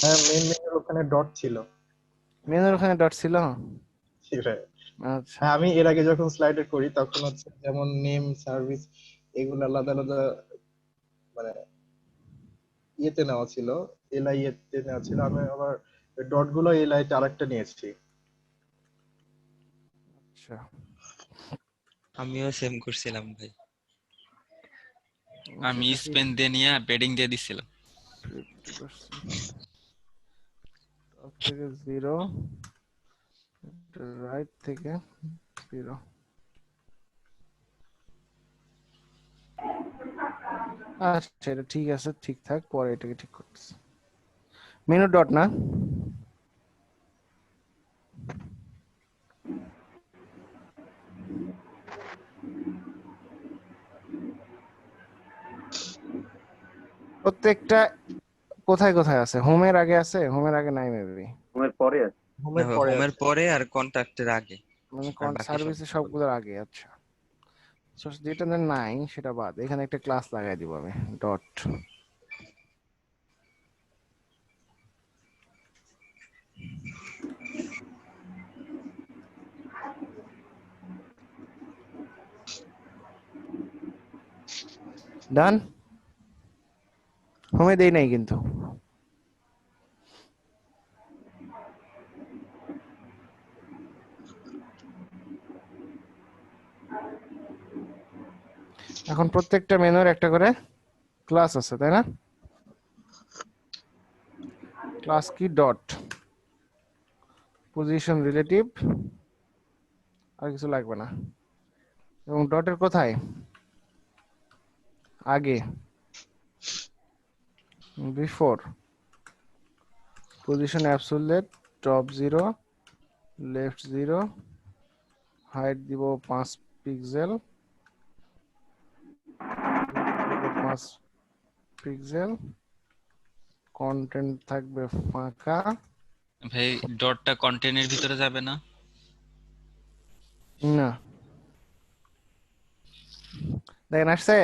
হ্যাঁ, মেন মেনুর ওখানে ডট ছিল। মেনুর ওখানে ডট ছিল? জি ভাই। আচ্ছা হ্যাঁ, আমি এর আগে যখন স্লাইডে করি তখন হচ্ছে যেমন নেম, সার্ভিস এগুলো আলাদা আলাদা মানে ইয়েতে নেওয়া ছিল, এলআই এতে নেওয়া ছিল। আমি আবার ডট গুলো এলআই তে আরেকটা নিয়েছি। আচ্ছা, আমিও সেম করছিলাম ভাই। আমি স্পেন দিয়ে নিয়ে বেডিং দিয়ে দিছিলাম। 50% টপ থেকে 0, রাইট থেকে 0। আচ্ছা এটা ঠিক আছে, ঠিকঠাক, পরে এটাকে ঠিক করতেছি। মেনু ডট না? প্রত্যেকটা কোথায় কোথায় আছে? হোমের আগে আছে? হোমের আগে নাই মেবি। হোমের পরে আছে। হোমের পরে আর কন্টাক্টের আগে, মানে আর বাকি সার্ভিসে সব সবগুলোর আগে। আচ্ছা, সো যেটা নাই সেটা বাদ, এখানে একটা ক্লাস লাগাই দিব আমি, ডট। ডান। হোমে দেই নাই কিন্তু। এখন প্রত্যেকটা মেনুর একটা করে ক্লাস আছে, তাই না? ক্লাস কি ডট, পজিশন রিলেটিভ, আর কিছু লাগবে না। এবং ডটের কোথায়? আগে, before, position absolute, top 0, left 0, height দিব 5 পিক্সেল, 5 পিক্সেল, কন্টেন্ট থাকবে ফাঁকা। ভাই ডটটা কন্টেন্টের ভিতরে যাবে না? না, দেখেন আসছে,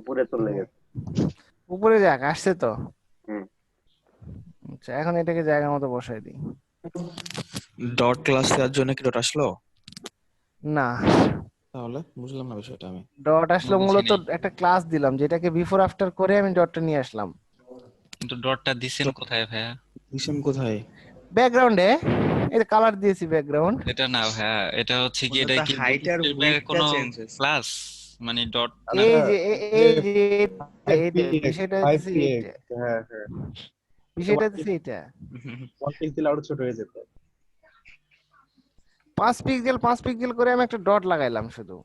উপরে চলে গেছে। উপরে যাক, আসছে তো। হুম। আচ্ছা, এখন এটাকে জায়গা মতো বসাই দিই। ডট ক্লাস দেওয়ার জন্য কি ডট আসলো? না, তাহলে বুঝলাম না বিষয়টা আমি। ডট আসলো মূলত একটা ক্লাস দিলাম যেটাকে বিফোর আফটার করে আমি ডটটা নিয়ে আসলাম। কিন্তু ডটটা দিছেন কোথায় ভাইয়া? দিছেন কোথায়? ব্যাকগ্রাউন্ডে, এই যে কালার দিয়েছি ব্যাকগ্রাউন্ড। এটা না ভাইয়া, এটা হচ্ছে কি, এটা কি হাইট আর উইডথটা কোনো চেঞ্জ হয়েছে। ক্লাস মানে ডট না? এই যে বিষয়টা হচ্ছে এটা, হ্যাঁ হ্যাঁ, বিষয়টা হচ্ছে এটা। 1 পিক্সেল আরো ছোট হয়ে যেত। 5 পিক্সেল করে আমি একটা ডট লাগাইলাম শুধু,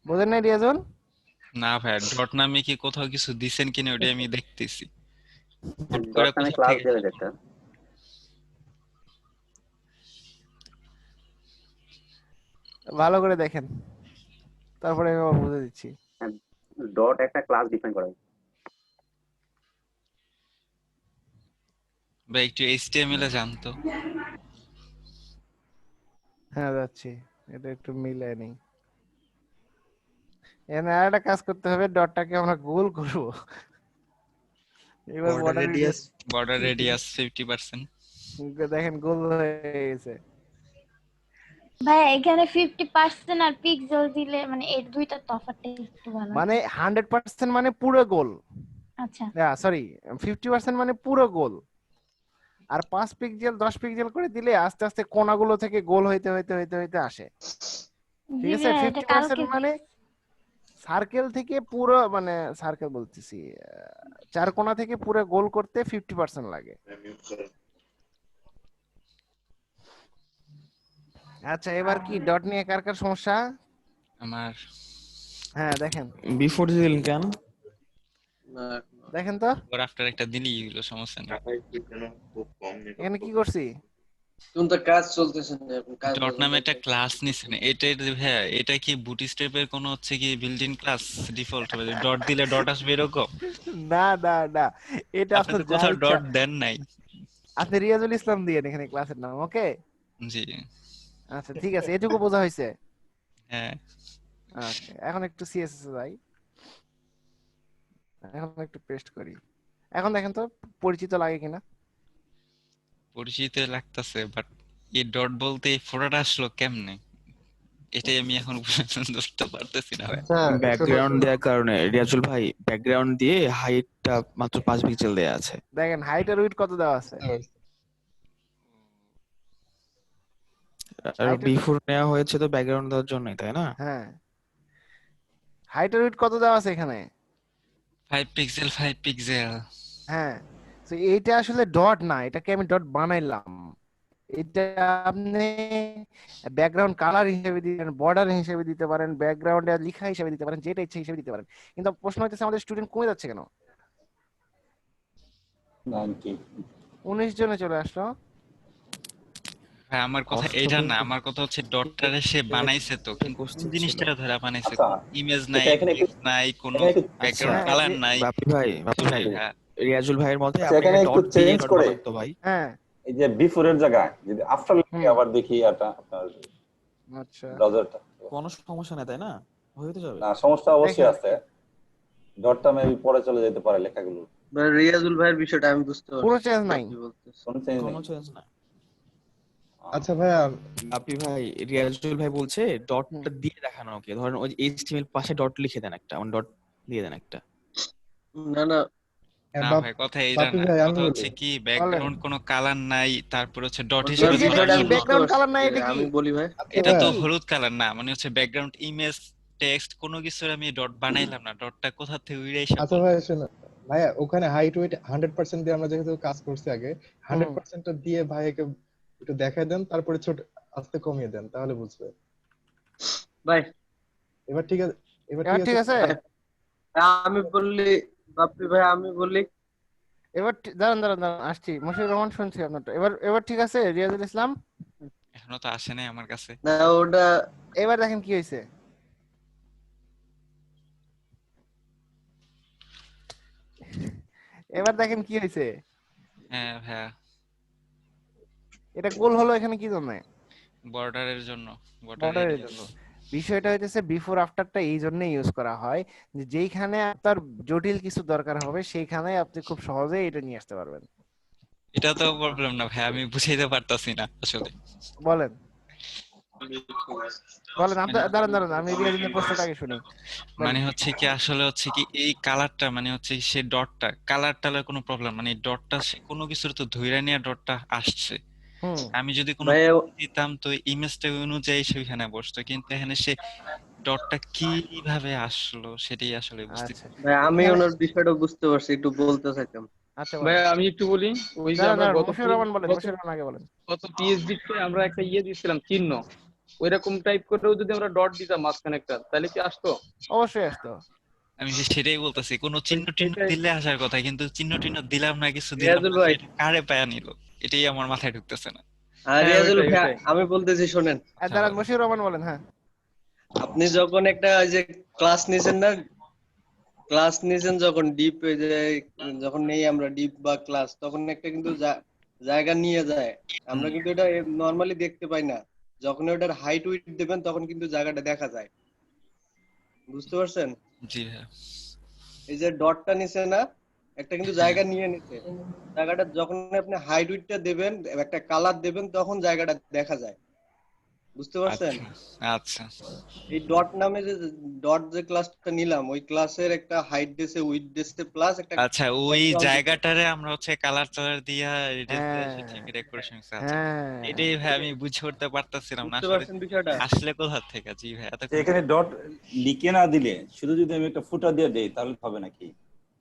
বোঝেন নাই রিয়াজন? না ভাইয়া, ডট নামে কি কোথাও কিছু দিছেন কিনা ওটা আমি দেখতেছি। ডট নামে ক্লাস দেবে একটা। ভালো করে দেখেন, তারপরে আমি আবার বুঝে দিচ্ছি। ডট একটা ক্লাস ডিফাইন করা। ভাই একটু HTML এ জানতো। হ্যাঁ যাচ্ছি, এটা একটু মিলাই নেই। এখানে আর একটা কাজ করতে হবে, ডটটাকে আমরা গোল করব। এবার বর্ডার রেডিয়াস 50%। দেখেন গোল হয়ে গেছে। ভাই এখানে 50% আর পিক্সেল দিলে মানে এই দুইটা তফাৎটা একটু ভালো। মানে 100% মানে পুরো গোল। আচ্ছা, সরি 50% মানে পুরো গোল। আর 5 পিক্সেল 10 পিক্সেল করে দিলে আস্তে আস্তে কোণাগুলো থেকে গোল হইতে হইতে হইতে হইতে আসে। ঠিক আছে, 50% মানে সার্কেল থেকে পুরো, মানে সার্কেল বলতেছি, চার কোণা থেকে পুরো গোল করতে 50% লাগে। আচ্ছা, এবার কি ডট নিয়ে কার কার সমস্যা? আমার। হ্যাঁ দেখেন, বিফোর দিলেন কেন? দেখেন তো ওর আফটার একটা দিনই হলো, সমস্যা নেই। এখানে কি করছি? কোনটা কাজ চলতেছে না, এখন কাজ ডট নামে একটা ক্লাস নিছেন, এটা হ্যাঁ, এটা কি বুটস্ট্র্যাপের কোনো হচ্ছে কি বিল্ট-ইন ক্লাস ডিফল্ট হবে? ডট দিলে ডট আসবে এরকম? না না না, এটা আপনি আপনার তো কোথাও ডট দেন নাই। আপনি রিয়াজুল ইসলাম দিয়েন এখানে ক্লাসের নাম, ওকে? জি আচ্ছা ঠিক আছে, এটুকু বোঝা হয়েছে। হ্যাঁ, ওকে, এখন একটু সিএসএস এ যাই, এখন একটু পেস্ট করি। এখন দেখেন তো পরিচিত লাগে কিনা। পরিচিত লাগতেছে, বাট এই ডট বলতে এই ফোটাটা আসলো কেমনে, এটাই আমি এখন বুঝতে পারতেছি না ভাই। ব্যাকগ্রাউন্ড দেওয়ার কারণে রিয়াজুল ভাই, ব্যাকগ্রাউন্ড দিয়ে হাইটটা মাত্র 5 পিক্সেল দেয়া আছে। দেখেন হাইট আর উইডথ কত দেওয়া আছে। আর বিফোর নেওয়া হয়েছে তো ব্যাকগ্রাউন্ড দেওয়ার জন্যই, তাই না? হ্যাঁ, হাইট আর উইডথ কত দেওয়া আছে এখানে? 5 পিক্সেল। হ্যাঁ, তো এইটা আসলে ডট না, এটাকে আমি ডট বানাইলাম। এটা আপনি ব্যাকগ্রাউন্ড কালার হিসেবে দিতে পারেন, বর্ডার হিসেবে দিতে পারেন, ব্যাকগ্রাউন্ডে লেখা হিসেবে দিতে পারেন, যেটা ইচ্ছা হিসেবে দিতে পারেন। কিন্তু প্রশ্ন হচ্ছে আমাদের স্টুডেন্ট কমে যাচ্ছে কেন? 19 জনে চলে আসলো। ভাই আমার কথা এটা না, আমার কথা হচ্ছে ডটটারে সে বানাইছে তো, কিন্তু জিনিসটা ধরে বানাইছে, ইমেজ নাই, টেক্সট নাই, কোনো ব্যাকগ্রাউন্ড কালার নাই। বাপি ভাই হ্যাঁ, রিয়াজুল ভাইয়ের মতে সেখানে একটু চেঞ্জ করে তো ভাই। হ্যাঁ, এই যে বিফোরের জায়গায় যদি আফটার লিখে আবার দেখি এটা আপনার আচ্ছা ব্রাউজারটা, কোনো সমস্যা নেই তাই না? হয়ে তো যাবে না সমস্যা অবশ্যই আছে, ডটটা মেবি পরে চলে যেতে পারে লেখাগুলো। রিয়াজুল ভাইয়ের বিষয়টা আমি বুঝতে পারছি, কোনো চেঞ্জ নাই, কোনো চেঞ্জ নাই। আচ্ছা ভাইয়া, বাপি ভাই রিয়াজুল ভাই বলছে ডটটা দিয়ে দেখানো, ওকে ধরেন ওই এইচটিএমএল পাশে ডট লিখে দেন একটা, মানে ডট দিয়ে দেন একটা। না না, না বাপ ভাই কথা এইটা বাপি না, ভাই আমি কথা বলি হচ্ছে কি ব্যাকগ্রাউন্ড কোনো কালার নাই, তারপর হচ্ছে ডট বন্ধু হিসেবে ভাই, এই যে দুইটা এটা বিষয়টা কি আমি ছিল। বুঝতে ব্যাকগ্রাউন্ড পারছি, কালার না এটা কি? আমি বলি ভাই। আচ্ছা এটা তো ভাই হলুদ কালার না, মানে হচ্ছে ব্যাকগ্রাউন্ড ইমেজ টেক্সট কোনো কিছুর আমি ডট বানাইলাম না, ডটটা কোথা থেকে উড়ে এসে আচ্ছা পড়লো। ভাই শোনো ভাইয়া, ওখানে হাইট ওয়েট 100% দিয়ে আমরা যেহেতু কাজ করছি আগে, 100% টা দিয়ে ভাইয়াকে একটু দেখাই দেন, তারপরে ছোট আস্তে কমিয়ে দেন, তাহলে বুঝবে। ভাই এবার ঠিক আছে, এবার এবার ঠিক ঠিক আছে। আছে? আমি বললি, বাপ্পি ভাই আমি বলি, এবার দাঁড়ান দাঁড়ান দাঁড়ান, আসছি। মশিউর রহমান শুনছি আপনারটা। এবার এবার ঠিক আছে রিয়াজুল ইসলাম? এখনো তো আসে নাই আমার কাছে। না ওটা এবার দেখেন কি হয়েছে। এবার দেখেন কি হয়েছে। হ্যাঁ ভাইয়া, এটা গোল হলো এখানে কি জন্য? বর্ডারের জন্য, বর্ডার বর্ডারের রেডিয়াস। জন্য। বিষয়টা হইতেছে বিফোর আফটারটা এই জন্য ইউজ করা হয় যে যেইখানে আপনার জটিল কিছু দরকার হবে সেইখানে আপনি খুব সহজেই এটা নিয়ে আসতে পারবেন। এটা তো প্রবলেম না ভাই, আমি বুঝাইতে পারতাছি না আসলে। বলেন বলেন আপনি, মানে দাঁড়ান দাঁড়ান আমি রিয়াজুলের প্রশ্নটা আগে শুনি। মানে বলেন। হচ্ছে কি আসলে হচ্ছে কি এই কালারটা মানে হচ্ছে সে ডটটা কালার টালার কোনো প্রবলেম মানে ডটটা সে কোনো কিছুর তো ধইরা নিয়ে ডটটা আসছে। হুম আমি যদি কোনো ভাই দিতাম তো ইমেজটা অনুযায়ী সেখানে বসতো, কিন্তু এখানে সে ডটটা কিভাবে আসলো সেটাই আসলে বুঝতে। আচ্ছা ভাই আমি এখানে ওনার বিষয়টা বুঝতে পারছি, একটু বলতে চাইতাম। আচ্ছা ভাই বলেন। আমি একটু বলি, ওই যে দাঁড়ান আমরা দাঁড়ান গত মশিউর রহমান বলেন, মশিউর রহমান আগে বলেন। গত পিএইচডি তে আমরা একটা দিয়েছিলাম চিহ্ন, ওইরকম টাইপ করেও যদি আমরা ডট দিতাম মাঝখানে একটা, তাহলে কি আসতো? অবশ্যই আসতো। আমি সেটাই বলতেছি, কোনো চিহ্ন টিহ্ন সেটাই দিলে আসার কথা, কিন্তু চিহ্ন টিহ্ন দিলাম না, কিছু দিলাম রিয়াজুল না, ভাই, সেটা কারে পায়া নিল এটাই আমার মাথায় ঢুকতেছে না। আর হ্যাঁ রিয়াজুল ওইটাই ভাই ওইটাই আমি বলতেছি শোনেন, দাঁড়ান মশিউর রহমান বলেন। হ্যাঁ আপনি যখন একটা ওই যে ক্লাস নিয়েছেন না, ক্লাস নিয়েছেন যখন ডিপ যখন নেই আমরা ডিপ বা ক্লাস, তখন একটা কিন্তু জায়গা নিয়ে যায়, আমরা কিন্তু এটা নর্মালি দেখতে পাই না। যখন ওটার হাইট উইডথ দেবেন তখন কিন্তু জায়গাটা দেখা যায়, বুঝতে পারছেন? জি ভাইয়া। এই যে ডটটা নিছে না, একটা কিন্তু জায়গা নিয়ে নিছে, জায়গাটা যখন আপনি হাইট উইডথটা দেবেন, একটা কালার দেবেন, তখন জায়গাটা দেখা যায়, বুঝতে পারছেন? আচ্ছা আচ্ছা এই ডট নামে যে ডট যে ক্লাসটা নিলাম, ওই ক্লাসের একটা হাইট দিছে উইডথ দিছে প্লাস একটা আচ্ছা, ওই ব্যাকগ্রাউন্ড দিছে। জায়গাটারে আমরা হচ্ছে কালার টালার দিয়া রিডেস দিয়ে হ্যাঁ ঠিক ডেকোরেশন করছি। আচ্ছা, হ্যাঁ এটাই ভাই আমি বুঝে উঠতে পারতাছিলাম না বুঝতে আসলে পারছেন বিষয়টা? আসলে কোথা থেকে। জি ভাই এতক্ষণ এখানে ডট লিখে না দিলে শুধু যদি আমি একটা ফুটা দিয়ে দেই তাহলে হবে নাকি?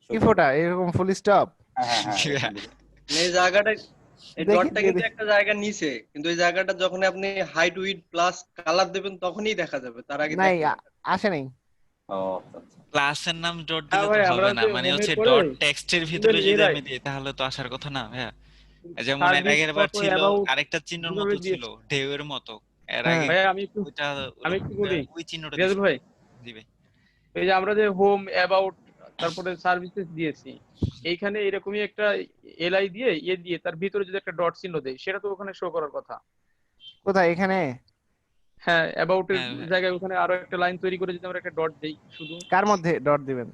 কি ফোটা এরকম ফুল স্টপ? হ্যাঁ হ্যাঁ জি হ্যাঁ, ভাই। এই জায়গাটা, এই দেখি ডটটা দিয়ে কিন্তু দেখি। একটা জায়গা নিচে, কিন্তু এই জায়গাটা যখন আপনি হাইট উইডথ প্লাস কালার দেবেন তখনই দেখা যাবে, তার আগে নাই দেখেন না। আসে নাই। ও আচ্ছা আচ্ছা। ক্লাসের নাম ডট হ্যাঁ দিলে তো ভাই আমরা হবে না, যে মানে হোমের হচ্ছে পরে ডট টেক্সটের ভিতরে যদি এরাই আমি দিই তাহলে তো আসার কথা না ভাইয়া। যেমন এর সার্ভিস আগের বার তারপর ছিল অ্যাবাউট আরেকটা চিহ্নের যেভাবে মতো ছিল, দিয়েছে। ঢেউয়ের মতো। এর হ্যাঁ আগে ভাই আমি একটু ওইটা বলি, ওই চিহ্নটা রিয়াজুল দিছিল। ভাই জি ভাই। এই যে আমরা যে হোম অ্যাবাউট তারপরে সার্ভিসেস দিয়েছি, এইখানে এরকমই একটা এলআই দিয়ে দিয়ে তার ভিতরে যদি একটা ডট চিহ্ন দেই, সেটা তো ওখানে শো করার কথা। কোথায় এখানে? হ্যাঁ অ্যাবাউটের হ্যাঁ ভাই। জায়গায় ওখানে আরো একটা লাইন তৈরি করে যদি আমরা একটা ডট দেই শুধু, কার মধ্যে ডট দিবেন?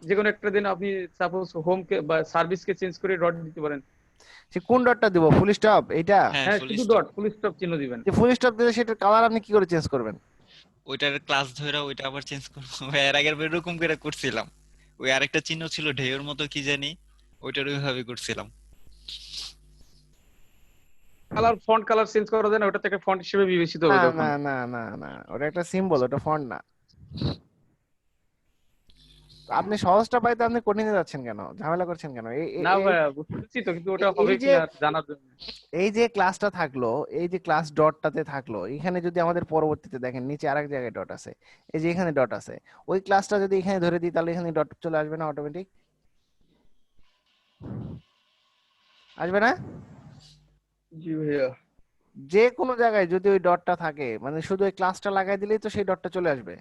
যে কোনো একটা দিন আপনি সাপোজ হোম কে বা সার্ভিস কে চেঞ্জ করে ডট দিতে পারেন। সে কোন ডটটা দিব? ফুল স্টপ এইটা? হ্যাঁ হ্যাঁ ফুল শুধু স্টপ। ডট ফুল স্টপ চিহ্ন দিবেন। যে ফুল স্টপ দিলে সেটার কালার আপনি কি করে চেঞ্জ করবেন? ওইটার ক্লাস ধরে ওইটা আবার চেঞ্জ করবো ভাই। এর আগের বার এরকম করে করছিলাম, ওই আরেকটা চিহ্ন ছিল ঢেউয়ের মতো কি জানি, ওইটার ওইভাবে করছিলাম। কালার ফন্ট কালার চেঞ্জ করা যায় না, ওটা থেকে ফন্ট হিসেবে বিবেচিত না হবে না তখন। না না না, ওটা একটা সিম্বল, ওটা ফন্ট না। আপনি সহজটা পাইতে আপনি কঠিনে যাচ্ছেন কেন? ঝামেলা করছেন কেন? না ভাইয়া বুঝতেছি তো, কিন্তু ওটা হবে এই যে কিনা জানার জন্য। এই যে ক্লাসটা থাকলো, এই যে ক্লাস ডটটাতে থাকলো, এখানে যদি আমাদের পরবর্তীতে দেখেন নিচে আরেক জায়গায় ডট আছে, এই যে এখানে ডট আছে, ওই ক্লাসটা যদি এখানে ধরে দিই তাহলে এখানে ডট চলে আসবে না অটোমেটিক? আসবে না? জি ভাইয়া। যে কোনো জায়গায় যদি ওই ডটটা থাকে, মানে শুধু ওই ক্লাসটা লাগাই দিলেই তো সেই ডটটা চলে আসবে,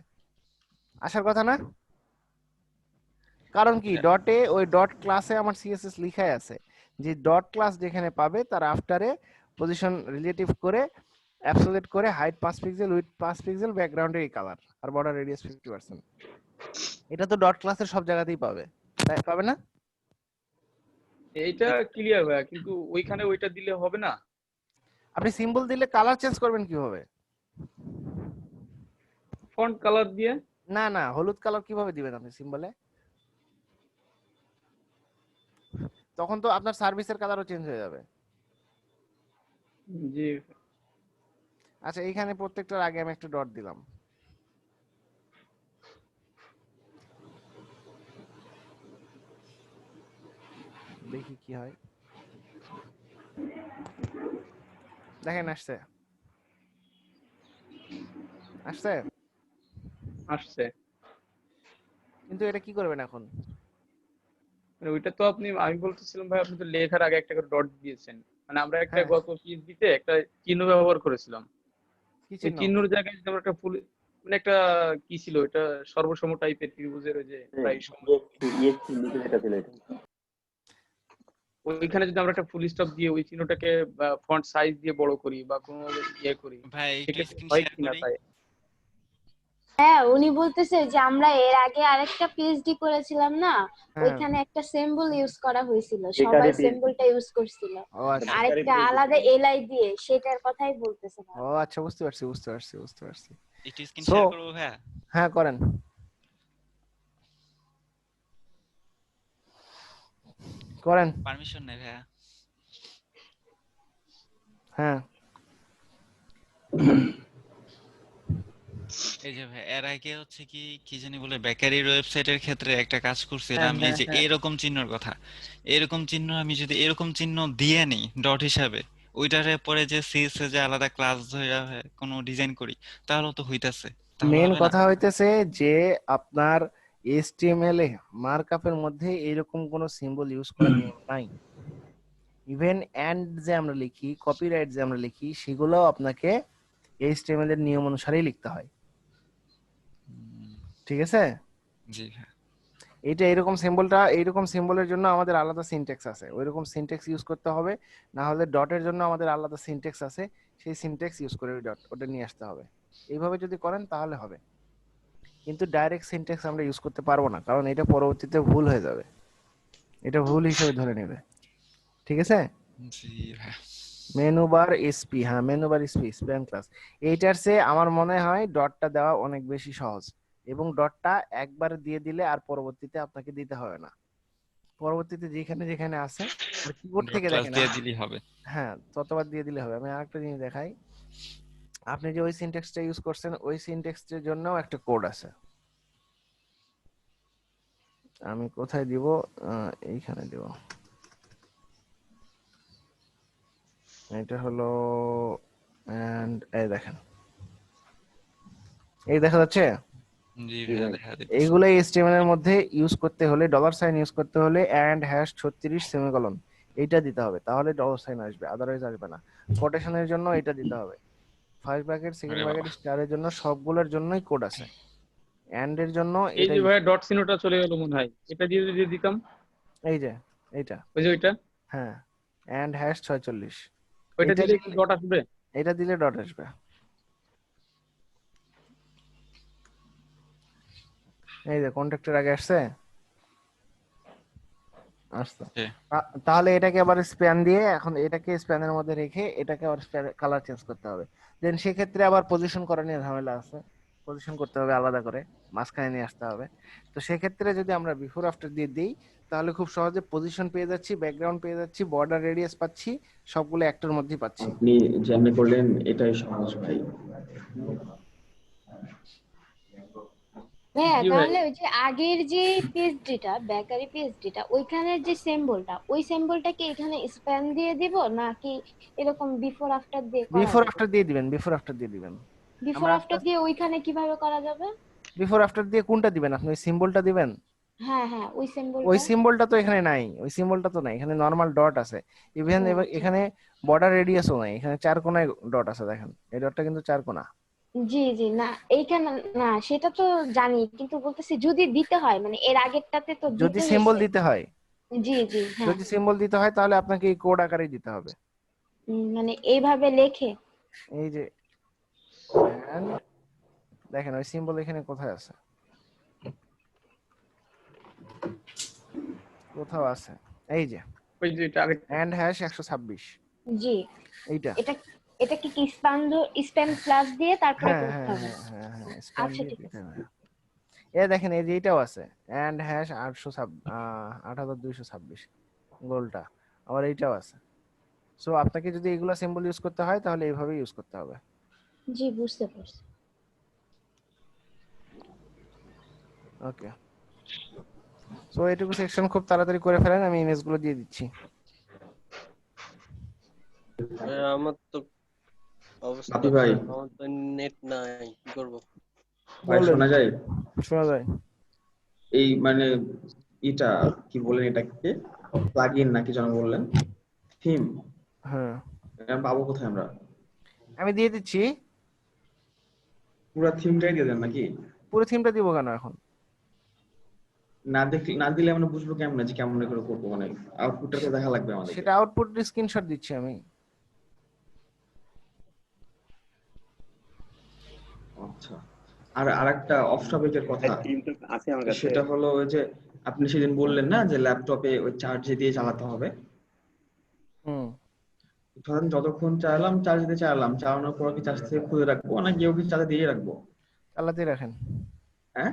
আসার কথা না? কারণ কি ডটে ওই ডট ক্লাসে আমার সিএসএস লিখাই আছে যে ডট ক্লাস যেখানে পাবে তার আফটারে পজিশন রিলেটিভ করে অ্যাবসোলিউট করে হাইট 5 পিক্সেল উইডথ 5 পিক্সেল ব্যাকগ্রাউন্ডের এই কালার আর বর্ডার রেডিয়াস 50%। এটা তো ডট ক্লাসের সব জায়গাতেই পাবে, তাই পাবে না? এইটা ক্লিয়ার ভাইয়া, কিন্তু ওইখানে ওইটা দিলে হবে না। আপনি সিম্বল দিলে কালার চেঞ্জ করবেন কিভাবে? ফন্ট কালার দিয়ে। না না, হলুদ কালার কিভাবে দিবেন আপনি সিম্বলে? তখন তো আপনার সার্ভিসের কালারও চেঞ্জ হয়ে যাবে। জি আচ্ছা এইখানে প্রত্যেকটার আগে আমি একটা ডট দিলাম। দেখি কি হয়। দেখেন আসছে আসছে আসছে। কিন্তু এটা কি করবেন এখন? মানে ওইটা তো আপনি, আমি বলতেছিলাম ভাই, আপনি তো লেখার আগে একটা করে ডট দিয়েছেন। মানে আমরা একটা হ্যাঁ গত পিএইচডিতে একটা চিহ্ন ব্যবহার করেছিলাম। কি ওই চিহ্ন? চিহ্নর জায়গায় যদি আমরা একটা ফুল, মানে একটা কি ছিল এটা, সর্বসম টাইপের ত্রিভুজের ওই যে প্রায় এটা ছিল এটা। ওইখানে যদি আমরা একটা ফুল স্টপ দিয়ে ওই চিহ্নটাকে ফন্ট সাইজ দিয়ে বড় করি বা কোনো ইয়ে করি, ভাই একটু সেক্ষেত্রে স্ক্রিন হয় শেয়ার কিনা করি। তাই। হ্যাঁ উনি বলতেছে যে আমরা এর আগে আরেকটা পিএইচডি করেছিলাম না, হ্যাঁ ওইখানে একটা সিম্বল ইউজ করা হয়েছিল, সবাই বেকারে PhD সিম্বলটা ইউজ করছিল ও আচ্ছা বেকারে আরেকটা PhD আলাদা ছিল। এলআই দিয়ে, সেটার কথাই বলতেছে না। ও আচ্ছা বুঝতে পারছি বুঝতে পারছি বুঝতে পারছি। একটু স্ক্রিন সো শেয়ার করবো ভাইয়া? হ্যাঁ করেন করেন। পারমিশন নেই ভাইয়া। হ্যাঁ এই যে ভাই এর আগে হচ্ছে কি কি জানি বলে বেকারির ওয়েবসাইটের ক্ষেত্রে একটা কাজ করছিলাম হ্যাঁ আমি, এই হ্যাঁ যে হ্যাঁ এরকম চিহ্নর কথা, এরকম চিহ্ন আমি যদি এরকম চিহ্ন দিয়ে নিই ডট হিসাবে, ওইটারে পরে যে সিএসএস যে আলাদা ক্লাস ধরে কোনো ডিজাইন করি, তাহলে তো হইতাছে, তাহলে মেন হবে না? কথা হইতেছে যে আপনার এইচটিএমএল এ মার্কআপের মধ্যে এরকম কোনো সিম্বল ইউজ করার নিয়ম নাই। ইভেন এন্ড যে আমরা লিখি, কপিরাইট যে আমরা লিখি, সেগুলোও আপনাকে এইচটিএমএল এর নিয়ম অনুসারেই লিখতে হয়। ঠিক আছে? জি ভাই। এইটা এইরকম সিম্বলের জন্য আমাদের আলাদা সিনট্যাক্স আছে, ওইরকম সিনট্যাক্স ইউজ করতে হবে। না হলে ডটের জন্য আমাদের আলাদা সিনট্যাক্স আছে, সেই সিনট্যাক্স ইউজ করে ডট ওটা নিয়ে আসতে হবে। এইভাবে যদি করেন তাহলে হবে, কিন্তু ডাইরেক্ট সিনট্যাক্স আমরা ইউজ করতে পারবো না, কারণ এটা পরবর্তীতে ভুল হয়ে যাবে, এটা ভুল হিসেবে ধরে নেবে। ঠিক আছে? জি ভাই। মেনু বার এসপি, হ্যাঁ menu bar SP span class, এইটার চেয়ে আমার মনে হয় ডটটা দেওয়া অনেক বেশি সহজ, এবং ডটটা একবার দিয়ে দিলে আর পরবর্তীতে আপনাকে দিতে হবে না। পরবর্তীতে যেখানে যেখানে আছে আর কিবোর্ড ডট থেকে ক্লাস দেখেন দিয়ে দিলেই হবে। হ্যাঁ ততবার দিয়ে দিলে হবে। আমি আরেকটা জিনিস দেখাই, আপনি যে ওই সিনট্যাক্সটা ইউজ করছেন ওই সিনট্যাক্সের জন্যও একটা কোড আছে। আমি কোথায় দিব? এইখানে দিব। এটা হলো এন্ড এই দেখেন, এই দেখা যাচ্ছে। জি ভাইয়া দেখা দিচ্ছে। এইগুলো এইচটিএমএল এর মধ্যে ইউজ করতে হলে, ডলার সাইন ইউজ করতে হলে এন্ড হ্যাশ 36 সেমিকোলন এইটা দিতে হবে, তাহলে ডলার সাইন আসবে, আদারওয়াইজ আসবে না। কোটেশনের জন্য এটা দিতে হবে, ফার্স্ট ব্র্যাকেট সেকেন্ড আরে বাবা। ব্র্যাকেট স্টারের জন্য সবগুলোর জন্যই কোড আছে, এন্ড এর জন্য এই এটা যে ভাই ডট চিহ্নটা চলে গেল মনে হয়, এটা দিয়ে যদি দিতাম, এই যে এইটা, ওই যে ওইটা, হ্যাঁ এন্ড হ্যাশ 46 ওইটা এটা দিলে কি ডট আসবে? এটা দিলে ডট আসবে। এই যে কন্ট্যাক্টের আগে আসছে আসতো। তাহলে এটাকে আবার স্প্যান দিয়ে, এখন এটাকে স্প্যানের মধ্যে রেখে এটাকে আবার কালার চেঞ্জ করতে হবে। দেন সেক্ষেত্রে আবার পজিশন করা নিয়ে ঝামেলা আছে, পজিশন করতে হবে আলাদা করে, মাঝখানে নিয়ে আসতে হবে। তো সেক্ষেত্রে যদি আমরা বিফোর আফটার দিয়ে দিই তাহলে খুব সহজে পজিশন পেয়ে যাচ্ছি, ব্যাকগ্রাউন্ড পেয়ে যাচ্ছি, বর্ডার রেডিয়াস পাচ্ছি, সবগুলো একটার মধ্যেই পাচ্ছি। আপনি যেমনি করলেন এটাই সহজ ভাই। হ্যাঁ জি ভাই। তাহলে ওই যে আগের যে পিএইচডিটা, বেকারি পিএইচডিটা, ওইখানের যে সিম্বলটা, ওই সিম্বলটা কি এখানে স্প্যান দিয়ে দিব নাকি এরকম বিফোর আফটার দিয়ে করা বিফোর যাবে? আফটার দিয়ে দিবেন, বিফোর আফটার দিয়ে দিবেন। বিফোর আফটার দিয়ে ওইখানে কিভাবে করা যাবে? বিফোর আফটার দিয়ে কোনটা দিবেন আপনি? ওই সিম্বলটা দিবেন? হ্যাঁ হ্যাঁ ওই ওই সিম্বলটা। সিম্বলটা তো এখানে নাই, ওই সিম্বলটা তো নাই, এখানে নরমাল ডট আছে। ইভেন এখানে বর্ডার রেডিয়াসও নাই, এখানে চার কোণায় ডট আছে, দেখেন এই ডটটা কিন্তু চার কোণা। জি জি না এইখানে না, সেটা তো জানি, কিন্তু বলতেছি যদি দিতে হয়, মানে এর আগেরটাতে তো যদি দিতে সিম্বল হয়েছে। দিতে হয়, জি জি হ্যাঁ। যদি সিম্বল দিতে হয় তাহলে আপনাকে এই কোড আকারেই দিতে হবে। মানে এইভাবে লেখে এই যে and দেখেন ওই সিম্বল এখানে কোথায় আছে, কোথাও আছে, এই যে ওই যে এটা আগে এন্ড হ্যাশ 126। জি এইটা এটা, এটা কি স্প্যাম প্লাস দিয়ে তারপরে হ্যাঁ করতে হ্যাঁ হবে? হ্যাঁ হ্যাঁ হ্যাঁ স্প্যান আচ্ছা দিয়ে ঠিক দিতে আছে। হবে। দেখেন এই যে এইটাও আছে এন্ড হ্যাশ 8226। গোলটা, আবার এইটাও আছে। সো আপনাকে যদি এগুলা সিম্বল ইউজ করতে হয় তাহলে এইভাবে ইউজ করতে হবে। জি বুঝতে পারছি। ওকে, সো এটুকু সেকশন খুব তাড়াতাড়ি করে ফেলেন, আমি ইমেজগুলো দিয়ে দিচ্ছি। আমার তো অবস্থা বাপি ভাই, খারাপ, আমার তো নেট নাই, কি করব? ভাই বলেন। শোনা যায়? শোনা যায়। এই মানে এটা কি বলেন, এটাকে প্লাগইন নাকি যেন বললেন, থিম, হ্যাঁ এটা পাবো কোথায় আমরা? আমি দিয়ে দিচ্ছি। পুরো থিমটাই দিয়ে দেন নাকি? পুরো থিমটা দিব কেন এখন? না দিলে আমরা বুঝবো কেমন যে কেমন করে করবো, মানে আউটপুটটা তো দেখা লাগবে আমাদের। সেটা আউটপুট স্ক্রিনশট দিচ্ছি আমি। আচ্ছা, আর আরেকটা অফ টপিকের কথা, আছে আমার কাছে। সেটা হলো ওই যে আপনি সেদিন বললেন না যে ল্যাপটপে ওই চার্জে দিয়ে চালাতে হবে। ধরেন যতক্ষণ চালালাম, চার্জ দিতে চালালাম, চালানোর পর কি চার্জ থেকে খুলে রাখবো নাকি ওকে চার্জে দিয়ে রাখবো? চালাতে রাখেন। হ্যাঁ,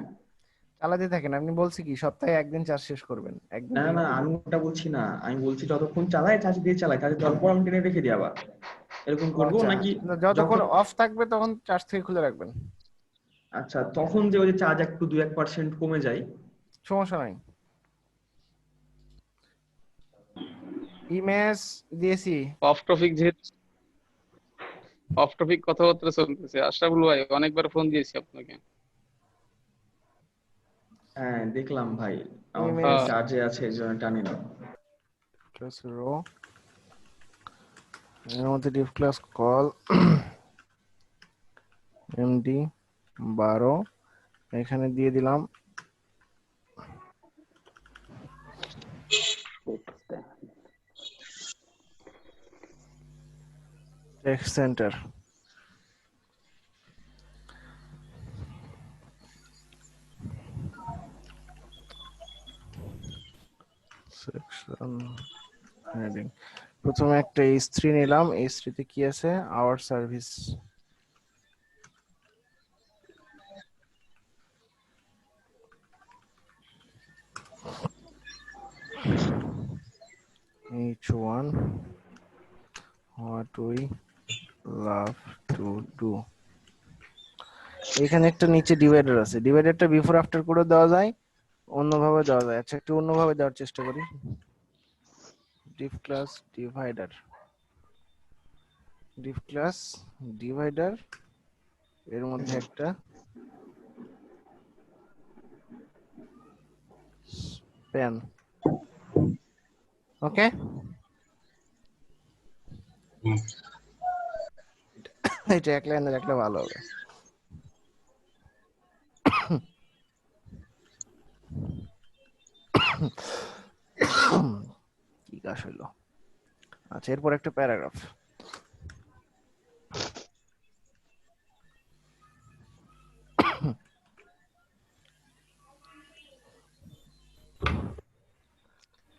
চালাতে থাকেন। আপনি বলছি কি সপ্তাহে একদিন চার্জ শেষ করবেন, একদিন না না আমি ওটা বলছি না, আমি বলছি যতক্ষণ চালাই চার্জ দিয়ে চালাই, চার্জ দেওয়ার পর আমি টেনে রেখে দিই আবার, এরকম করবো আচ্ছা, নাকি? যতক্ষণ যখন অফ থাকবে তখন চার্জ থেকে খুলে রাখবেন। আচ্ছা, তখন যে ওই চার্জ একটু 2-1% কমে যায়, সমস্যা নাই। ইমেজ দিয়েছি। অফ টপিক, যেহেতু অফ টপিক কথাবার্তা চলতেছে, আশরাফুল ভাই অনেকবার ফোন দিয়েছি আপনাকে। হ্যাঁ দেখলাম ভাই, আমার ফোন ইমেজ চার্জে আছে এই জন্য টানি না। প্লাস রো, এর মধ্যে ডিভ ক্লাস কল এমডি 12, এখানে দিয়ে দিলাম টেক্সট সেন্টার। সেকশন হেডিং, প্রথমে একটা H3 নিলাম। H3 তে কি আছে? Our service. H1, what we love to do। এখানে একটা নিচে ডিভাইডার আছে, ডিভাইডারটা বিফোর আফটার করে দেওয়া যায়, অন্যভাবে দেওয়া যায়। আচ্ছা একটু অন্যভাবে দেওয়ার চেষ্টা করি। Depp class divider, Depp class divider, এর মধ্যে একটা স্প্যান। ওকে, এটা এক লাইনের একটা ভালো হবে। কি কাজ হইলো? আচ্ছা এরপর একটা প্যারাগ্রাফ।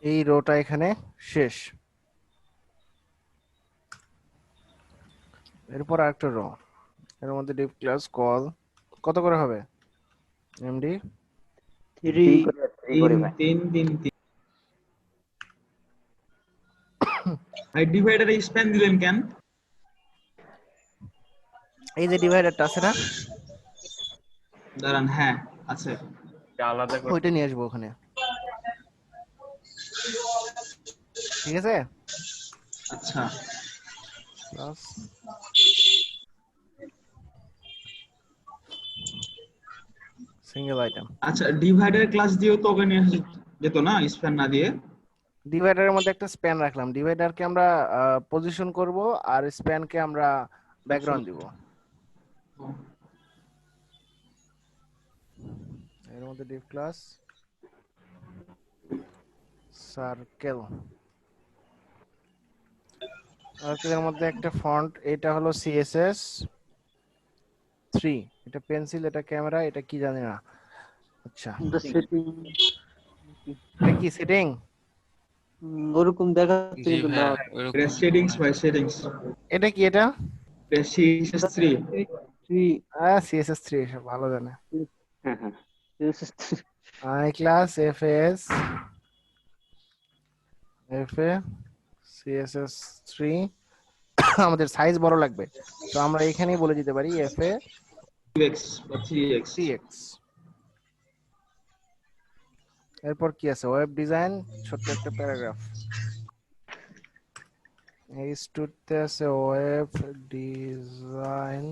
এই রোটা এখানে শেষ। এরপর আরেকটা রো, এর মধ্যে ডিভ ক্লাস কল কত করে হবে? এমডি 3 ভাই ডিভাইডারে স্প্যান দিলেন কেন? এই যে ডিভাইডারটা আছে না, দাঁড়ান, হ্যাঁ আছে, আলাদা করে ওইটা নিয়ে আসবো ওখানে। ঠিক আছে, আচ্ছা প্লাস সিঙ্গেল আইটেম। আচ্ছা, ডিভাইডার ক্লাস দিয়েও তো ওকে নিয়ে আসা যেত না স্প্যান না দিয়ে? ডিভাইডারের মধ্যে একটা স্প্যান রাখলাম, ডিভাইডারকে আমরা পজিশন করব আর স্প্যানকে আমরা ব্যাকগ্রাউন্ড দিব। এর মধ্যে ডিভ ক্লাস সার্কেল, সার্কেলের মধ্যে একটা ফন্ট, এটা হলো সিএসএস 3, এটা পেন্সিল, এটা ক্যামেরা, এটা কি জানি না। আচ্ছা এটা কি সেটিং? ওরকম দেখাচ্ছে কিন্তু না। সেটিংস ভাই, সেটিংস। এটা কি? এটা CSS3। CSS3 এসব ভালো জানে। হ্যাঁ হ্যাঁ I class FS FA CSS3 আমাদের সাইজ বড় লাগবে, তো আমরা এখানেই বলে দিতে পারি FA 2x বা 3x। এরপর কি আছে? ওয়েব ডিজাইন, ছোট্ট একটা প্যারাগ্রাফ। এই স্টুডতে আছে ওয়েব ডিজাইন,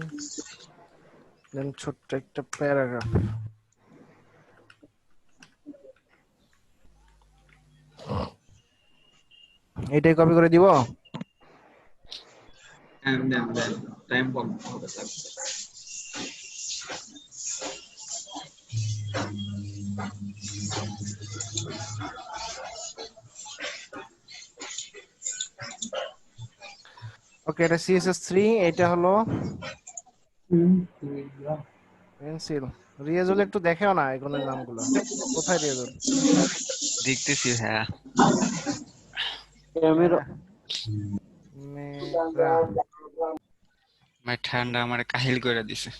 দেন ছোট্ট একটা প্যারাগ্রাফ। এটাই কপি করে দিব। দেন টাইম কম হবে স্যার। ওকে, এটা CSS3, এটা হলো পেন্সিল। রিয়াজুল একটু দেখেও না আইকনের নামগুলো, কোথায় রিয়াজুল? দেখতেছি হ্যাঁ। ক্যামেরা ঠান্ডা আমার কাহিল করে দিছে।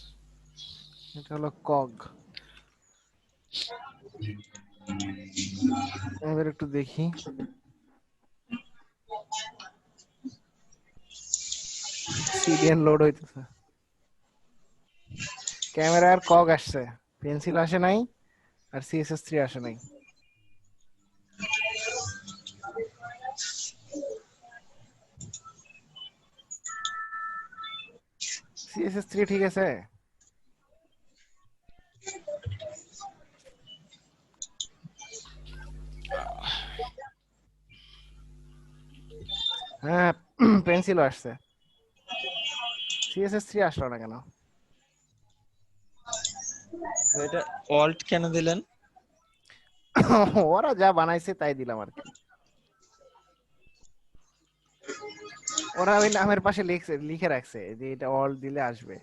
এটা হলো কগ। এবার একটু দেখি, সিডিএন লোড হইতেছে। ক্যামেরার কগ আসছে, পেন্সিল আসে নাই, আর CSS3 আসে নাই। CSS3 ঠিক আছে। হ্যাঁ, পেন্সিলও আসছে, CSS3 আসলো না কেন? এটা অল্ট কেন দিলেন? ওরা যা বানাইছে তাই দিলাম আর কি। ওরা ওই নামের পাশে লিখে রাখছে যে এটা অল্ট দিলে আসবে,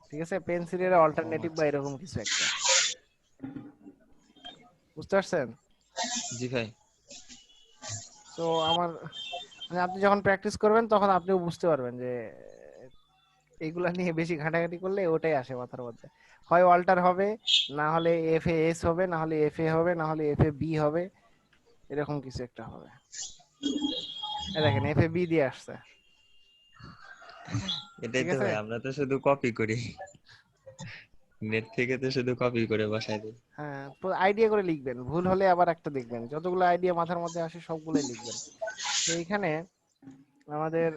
ঠিক আছে? পেন্সিলের অল্টারনেটিভ বা এরকম কিছু একটা, বুঝতে পারছেন? জি ভাই। তো আমার মানে আপনি যখন প্র্যাকটিস করবেন তখন আপনিও বুঝতে পারবেন যে এইগুলা নিয়ে বেশি ঘাটাঘাটি করলে ওটাই আসে মাথার মধ্যে। হয় অল্টার হবে, না হলে FAS হবে, না হলে FA হবে, না হলে FAB হবে, এরকম কিছু একটা হবে। এই দেখেন FAB দিয়ে আসছে। এটাই তো ভাই, আমরা তো শুধু কপি করি, নেট থেকে তো শুধু কপি করে বসাই দিই। হ্যাঁ, তো আইডিয়া করে লিখবেন, ভুল হলে আবার একটা দেখবেন। যতগুলো আইডিয়া মাথার মধ্যে আসে সবগুলোই লিখবেন। তো এইখানে আমাদের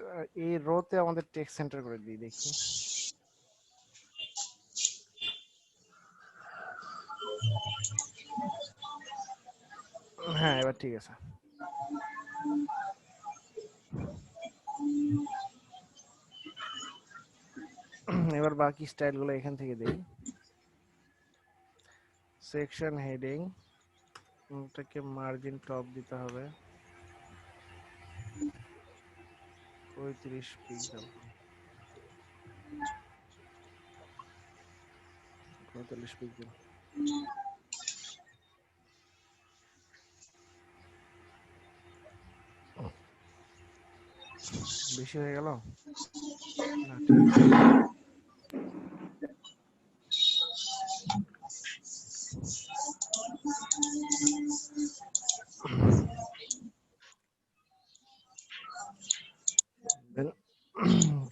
এই রোতে আমাদের টেক্সট সেন্টার করে দিই, দেখি। হ্যাঁ, এবার ঠিক আছে। এবার বাকি স্টাইলগুলো এখান থেকে দেই। সেকশন হেডিং, এটাকে মার্জিন টপ দিতে হবে 35 পিক্সেল, 45 পিক্সেল। বেশি হয়ে গেল না? ঠিক আছে।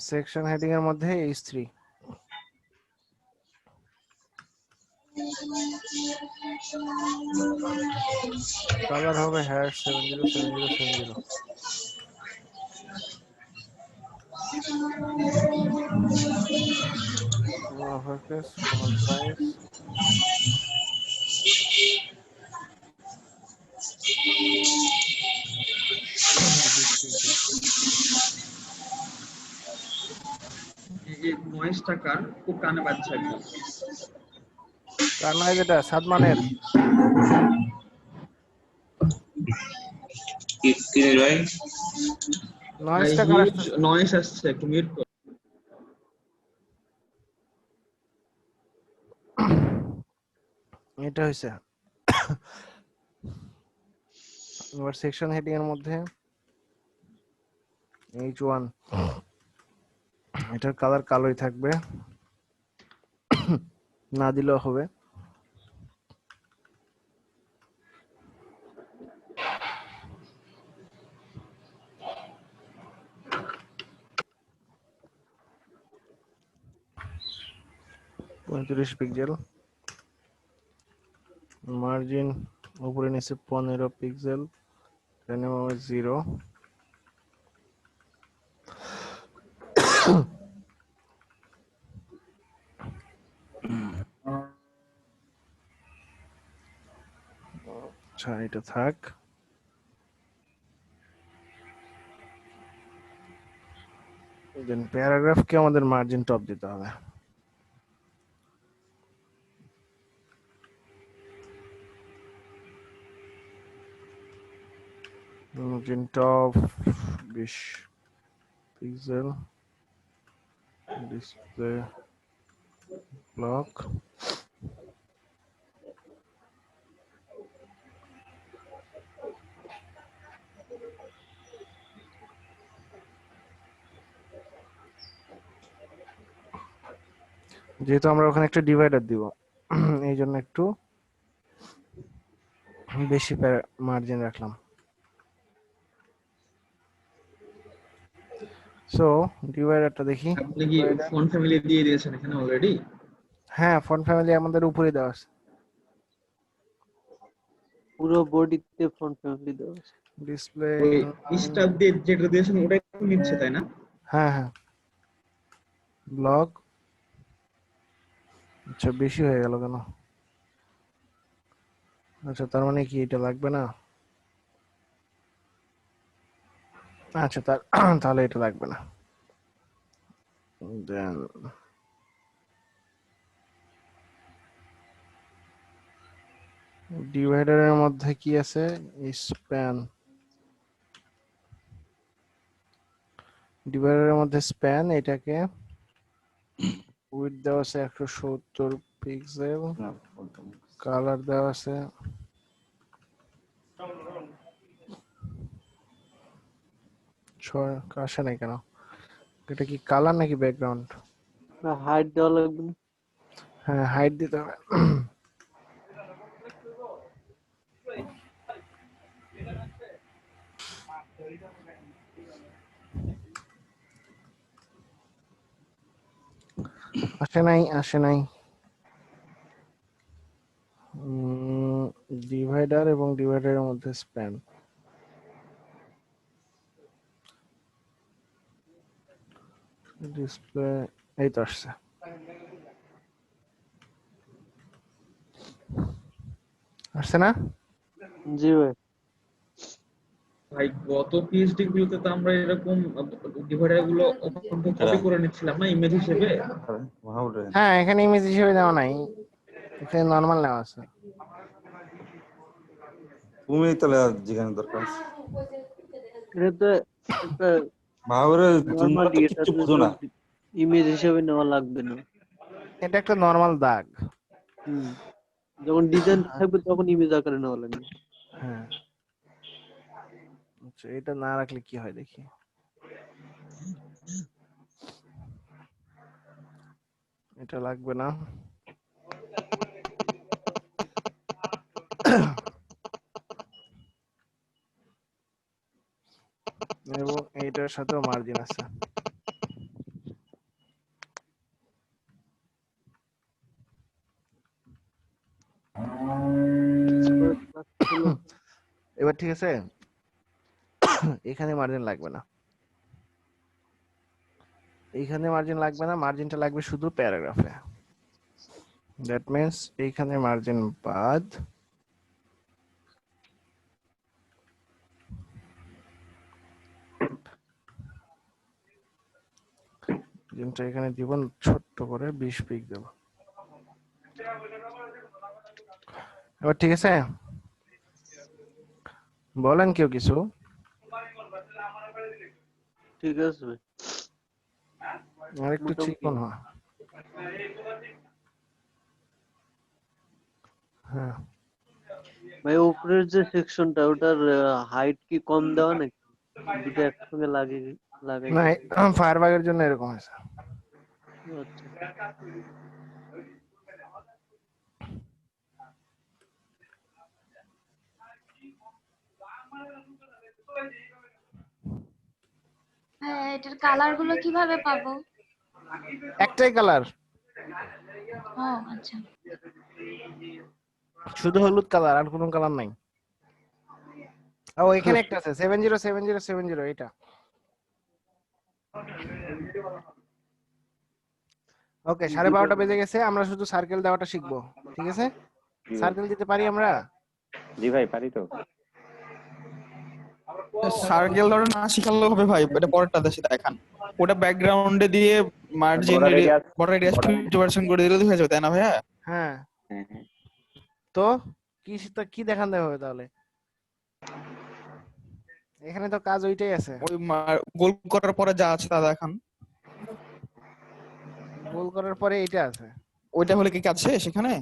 সেকশন হেডিং এর মধ্যে H3 কালার হবে #707070। ওভারকেস, ফন্ট সাইজ, এই যে নয়েজটা কার খুব কানে বাজছে একদম। কার নয়? যেটা সাদমানের। কি ভাই? নয়েজটা কার আসছে? নয়েজ আসছে, একটু মিউট কর। এটা হইছে। এবার সেকশন হেডিং এর মধ্যে H1, এটার কালার কালোই থাকবে, না দিলেও হবে। 35 পিক্সেল, মার্জিন উপরে নিচে 15 পিক্সেল, এখানে 0। আচ্ছা এটা থাক। দেন প্যারাগ্রাফকে আমাদের মার্জিন টপ দিতে হবে। Margin top 20 pixel, display block, যেহেতু আমরা ওখানে একটা ডিভাইডার দিব এই জন্য একটু বেশি মার্জিন রাখলাম। সো ডিভাইডারটা দেখি। আপনি কি ফন্ট ফ্যামিলি দিয়ে দিয়েছেন এখানে অলরেডি? হ্যাঁ, ফন্ট ফ্যামিলি আমাদের উপরে দেওয়া আছে। পুরো বডিতে ফন্ট ফ্যামিলি দেওয়া আছে। ডিসপ্লে ওই স্টার দিয়ে যেটা দিয়েছেন ওটাই নিচ্ছে তাই না? হ্যাঁ হ্যাঁ, ব্লক। আচ্ছা বেশি হয়ে গেল কেন? আচ্ছা তার মানে কি এটা লাগবে না? আচ্ছা তাহলে এটা লাগবে না। দেন ডিভাইডারের মধ্যে কি আছে? স্প্যান। ডিভাইডারের মধ্যে স্প্যান, এটাকে উইডথ দেওয়া আছে 170 পিক্সেল, কালার দেওয়া আছে আসে নাই কেন? এটা কি কালার নাকি ব্যাকগ্রাউন্ড? না হাইট দেওয়া লাগবে না। হ্যাঁ হাইট দিতে হবে। আসে নাই। ডিভাইডার এবং ডিভাইডারের মধ্যে স্প্যান। ডিসপ্লে এই তো আসছে। আসছে না? জি ভাই। ভাই গত পিএইচডি গুলোতে তো আমরা এরকম ডিভাইডার গুলো কপি করে নিচ্ছিলাম না ইমেজ হিসেবে। হ্যাঁ এখানে ইমেজ হিসেবে দেওয়া নাই, এখানে নরমাল নেওয়া আছে। তুমি তাহলে জিজ্ঞাসা দরকার এটা তো একটা ভাবরে নরমাল তোমরা তো কিচ্ছু বুঝো না। ইমেজ হিসেবে নেওয়া লাগবে না। এটা একটা নরমাল দাগ। যখন ডিজাইন থাকবে তখন ইমেজ আকারে নেওয়া লাগবে। হ্যাঁ আচ্ছা এটা না রাখলে কি হয় দেখি। এটা লাগবে না। এবং এইটার সাথেও মার্জিন আছে। এবার ঠিক আছে, এখানে মার্জিন লাগবে না, এইখানে মার্জিন লাগবে না, মার্জিনটা লাগবে শুধু প্যারাগ্রাফে। দ্যাট মিন্স এইখানে মার্জিন বাদ, মার্জিনটা এখানে দিব ছোট্ট করে 20 পিক্সেল। এবার ঠিক আছে, বলেন কেউ কিছু? ঠিক আছে ভাই। আর একটু চিকন হয়। হ্যাঁ ভাই উপরের যে সেকশনটা ওটার হাইট কি কম দেওয়া নাকি? দুটো একসঙ্গে লাগাই না, ফায়ারবাগের জন্য এরকম আছে। আচ্ছা হ্যাঁ এটার কালার গুলো কিভাবে পাবো? একটাই কালার, ও আচ্ছা শুধু হলুদ কালার, আর কোনো কালার নাই। ও এখানে একটা আছে 707070 এটা। ওকে 12:30 বেজে গেছে, আমরা শুধু সার্কেল দেওয়াটা শিখবো, ঠিক আছে? সার্কেল দিতে পারি আমরা? জি ভাই পারি তো। সার্কেল ধরো না শিখালেও হবে ভাই, এটা পরেরটাতে সেটা দেখান। ওটা ব্যাকগ্রাউন্ডে দিয়ে মার্জিন বর্ডার রেডিয়াস 50% করে দিলে হয়ে যাবে, তাই না ভাইয়া? হ্যাঁ তো কি দেখান দেওয়া হবে তাহলে? এখানে তো কাজ ওইটাই আছে। ওই গোল করার পরে যা আছে তা দেখান। গোল করার পরে এটা আছে, ওইটা হলে কি কাজ শেষ এখানে?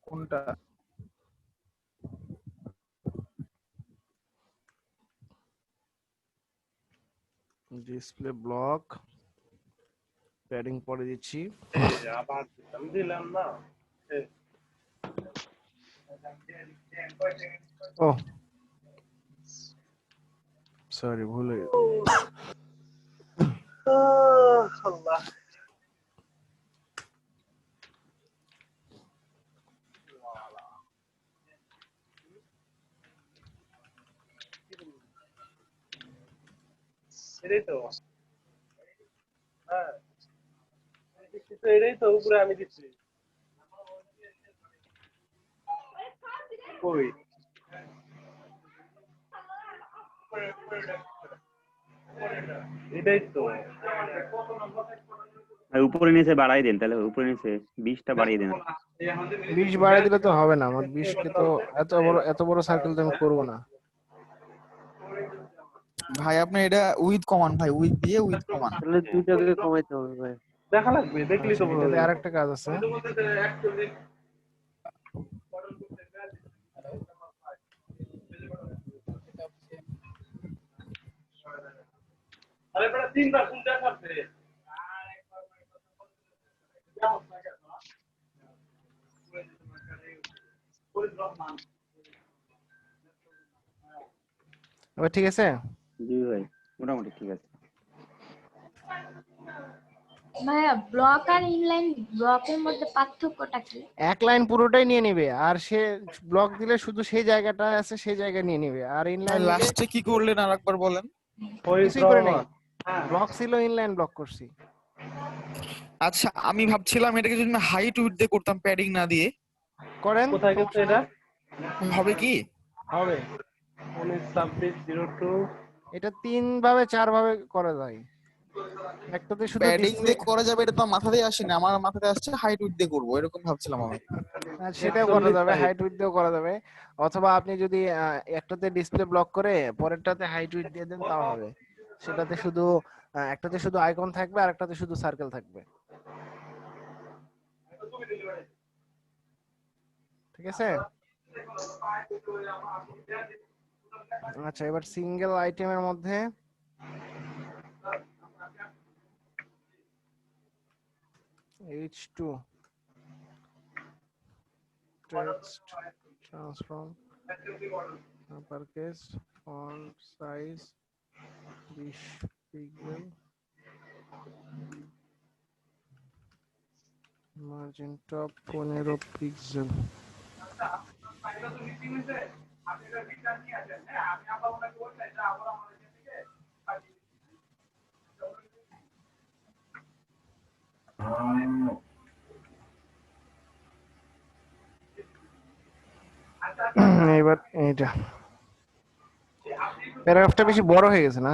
কোনটা? ডিসপ্লে ব্লক প্যাডিং পরে দিচ্ছি। আবার দিলাম না। ও সরি ভুল হয়ে গেছে। আল্লাহ এটাই তো, হ্যাঁ এটাই তো উপরে আমি দিচ্ছি। কই এটাই তো উপরে নিচে বাড়াই দেন, তাহলে উপরে নিচে 20টা বাড়িয়ে দেন। 20 বাড়াই দিলে তো হবে না, আমার 20 কে তো এত বড় সার্কেল তো আমি করব না ভাই। আপনি এটা উইথ কমান ভাই, উইথ দিয়ে উইথ কমান। তাহলে দুইটাকে কমাইতে হবে ভাই। দেখা লাগবে, দেখলি তো বোঝা এটাতে যাবে। আরেকটা কাজ আছে। আরে বেটা তিনবার কোন দেখাচ্ছে? এবার ঠিক আছে? জি ভাই মোটামুটি ঠিক আছে। ভাইয়া ব্লক আর ইনলাইন ব্লকের মধ্যে পার্থক্যটা কি? এক লাইন পুরোটাই নিয়ে নেবে, আর সে ব্লক দিলে শুধু সেই জায়গাটা আছে সেই জায়গা নিয়ে নেবে, আর ইনলাইন লাস্টে কি করলেন আরেকবার বলেন? কিছুই করে নাই, ব্লক ছিল ইনলাইন ব্লক করছি। আচ্ছা আমি ভাবছিলাম এটাকে যদি হাইট উইডথ দিয়ে করতাম প্যাডিং না দিয়ে। করেন, কোথায় গেছে এটা? হবে কি? হবে 192602। এটা 3 ভাবে 4 ভাবে করা যায়। একটাতে শুধু প্যাডিং দিয়ে করা যাবে, এটা তো মাথা দিয়ে আসেনি, আমার মাথাতে আসছে হাইট উইডথ দিয়ে করব, এরকম ভাবছিলাম আমি। সেটাও করা যাবে, হাইট উইডথ দিয়েও করা যাবে, অথবা আপনি যদি একটাতে ডিসপ্লে ব্লক করে পরেরটাতে হাইট উইডথ দিয়ে দেন তাও হবে। সেটাতে শুধু একটাতে শুধু আইকন থাকবে আর একটাতে শুধু সার্কেল থাকবে, ঠিক আছে? আচ্ছা এবার সিঙ্গেল আইটেমের মধ্যে H2 text transform uppercase font size 20 pixel margin top 15 pixel। এবার এইটা প্যারাগ্রাফটা বেশি বড় হয়ে গেছে না?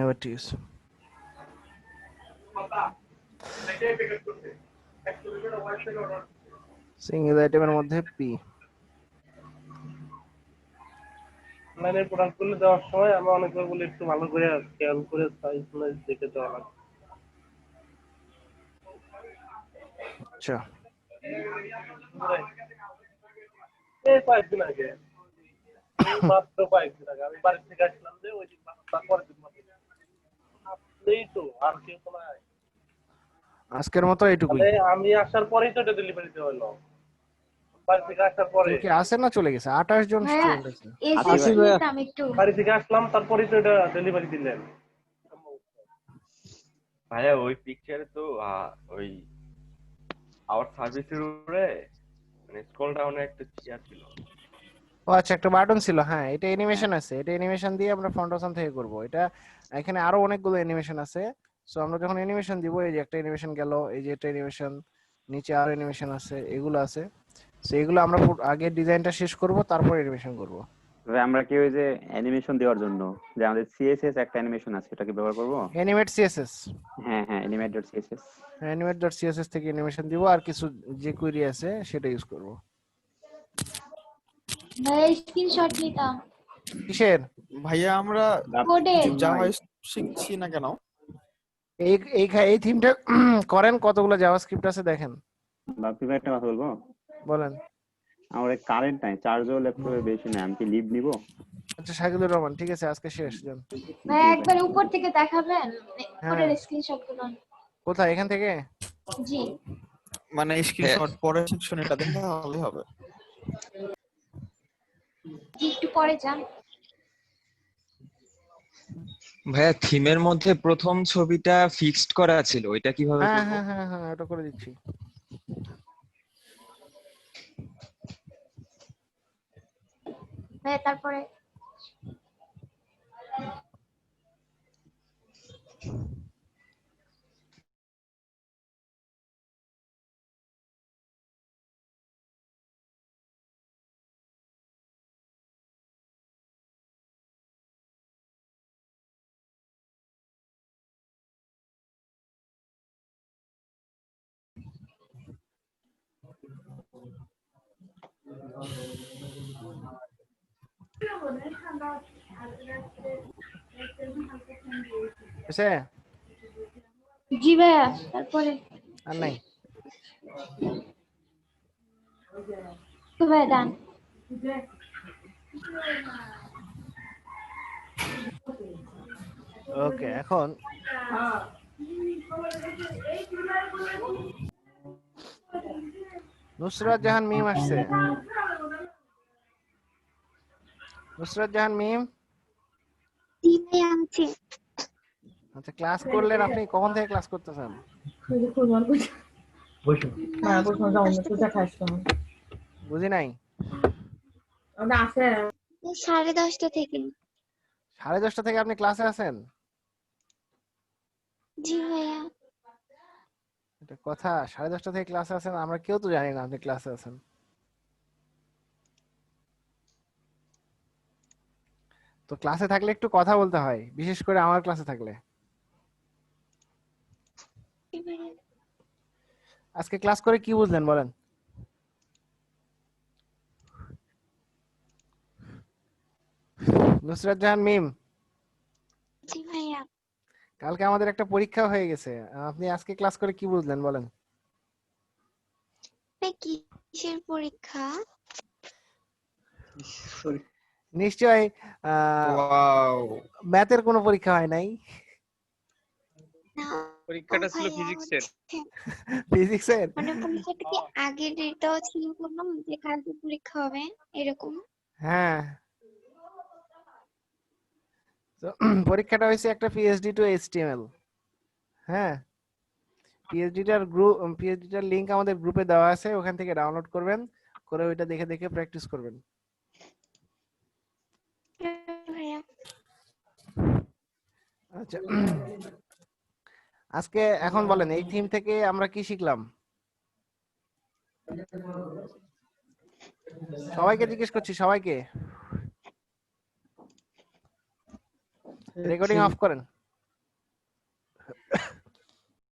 এবার ঠিক আছে। সিঙ্গেল আইটেমের মধ্যে পি মানে প্রোডাক্ট গুলো দেওয়ার সময় আমরা অনেকবার বলি একটু ভালো করে খেয়াল করে সাইজ মাইজ দেখে দেওয়া লাগবে। আচ্ছা এই কয়েকদিন আগে মাত্র কয়েকদিন আগে আমি বাড়ি থেকে আসলাম যে ওই দিন তারপরে দিন আপনিই তো আর কেউ তো নাই। আজকের মতো এইটুকুই। মানে আমি আসার পরেই তো এটা ডেলিভারি দেওয়া হলো বাড়ি থেকে আসার পরে। কি আসে না চলে গেছে? 28 জন ভাইয়া স্টুডেন্ট আছে। এসএসসি নিতাম একটু। বাড়ি থেকে আসলাম তারপরেই তো এটা ডেলিভারি দিলেন। ভাইয়া ওই পিকচারে তো ওই আওয়ার সার্ভিসের উপরে মানে স্ক্রল ডাউনে একটা চেয়ার ছিল। ও আচ্ছা, একটা বাটন ছিল। হ্যাঁ, এটা অ্যানিমেশন আছে। এটা অ্যানিমেশন দিয়ে আমরা ফ্রন্ট অপশন থেকে করব। এটা এখানে আরো অনেকগুলো অ্যানিমেশন আছে। সো আমরা যখন অ্যানিমেশন দিব, এই যে একটা অ্যানিমেশন গেল, এই যে একটা অ্যানিমেশন, নিচে আরো অ্যানিমেশন আছে, এগুলো আছে। সো এগুলো আমরা আগে ডিজাইনটা শেষ করব, তারপর অ্যানিমেশন করব। তবে আমরা কি ওই যে অ্যানিমেশন দেওয়ার জন্য যে আমাদের সিএসএস একটা অ্যানিমেশন আছে, এটা কি ব্যবহার করব? Animate CSS. হ্যাঁ হ্যাঁ, অ্যানিমেট.সিএসএস। অ্যানিমেট.সিএসএস থেকে অ্যানিমেশন দিব, আর কিছু যে কোয়েরি আছে সেটা ইউজ করব। ভাই স্ক্রিনশট নিতাম। কিসের? ভাইয়া আমরা কোডে জাভা শিখছি না কেন? এই থিমটা করেন, কতগুলো জাভাস্ক্রিপ্ট আছে দেখেন। বাপি ভাই একটা কথা বলবো? বলেন। আমার কারেন্ট নাই, চার্জও ল্যাপটপে বেশি নাই, আমি কি লিভ নিব? আচ্ছা শাকিলুর রহমান, ঠিক আছে, আজকে শেষ। যান ভাই একবার উপর থেকে দেখাবেন, কোডের স্ক্রিনশট গুলো। কোথায়? এখান থেকে? জি মানে স্ক্রিনশট পরের সেকশন এটা দেখলে হবে। জি একটু পরে যান। ভাইয়া থিমের মধ্যে প্রথম ছবিটা ফিক্সড করা ছিল, ওইটা কিভাবে হ্যাঁ করব? হ্যাঁ হ্যাঁ হ্যাঁ, এটা করে দিচ্ছি। ভাই তারপরে এসে জি ভাইয়া তারপরে আর নাই। তো ভাইয়া ডান। ওকে, এখন নুসরাত জাহান মিম আসছে। নুসরাত জাহান মিম, আচ্ছা ক্লাস করলেন আপনি? কখন থেকে ক্লাস করতেছেন? বুঝি নাই। 10:30 থেকে। 10:30 থেকে আপনি ক্লাসে আছেন? জি ভাইয়া। এটা কথা, 10:30 থেকে ক্লাসে আছেন? আমরা কেউ তো জানি না আপনি ক্লাসে আছেন। তো ক্লাসে থাকলে একটু কথা বলতে হয়, বিশেষ করে আমার ক্লাসে থাকলে। আজকে ক্লাস করে কি বুঝলেন বলেন? নুসরাত জাহান মিম, জি ভাইয়া। কালকে আমাদের একটা পরীক্ষা হয়ে গেছে, আপনি আজকে ক্লাস করে কি বুঝলেন বলেন? কিসের পরীক্ষা? নিশ্চয় ম্যাথের কোনো পরীক্ষা হয় নাই? পরীক্ষাটা ছিল ফিজিক্সের। ফিজিক্সের? মানে পরীক্ষাটা কি আগের ডেটটাও ছিল বললাম যে কালকে পরীক্ষা হবে এরকম? হ্যাঁ, তো পরীক্ষাটা হয়েছে একটা পিএইচডি টু এইচটিএমএল। হ্যাঁ, পিএইচডিটার লিংক আমাদের গ্রুপে দেওয়া আছে, ওখান থেকে ডাউনলোড করবেন, করে ওইটা দেখে দেখে প্র্যাকটিস করবেন। আচ্ছা, আজকে এখন বলেন এই থিম থেকে আমরা কি শিখলাম? সবাইকে জিজ্ঞেস করছি, সবাইকে। রেকর্ডিং অফ করেন।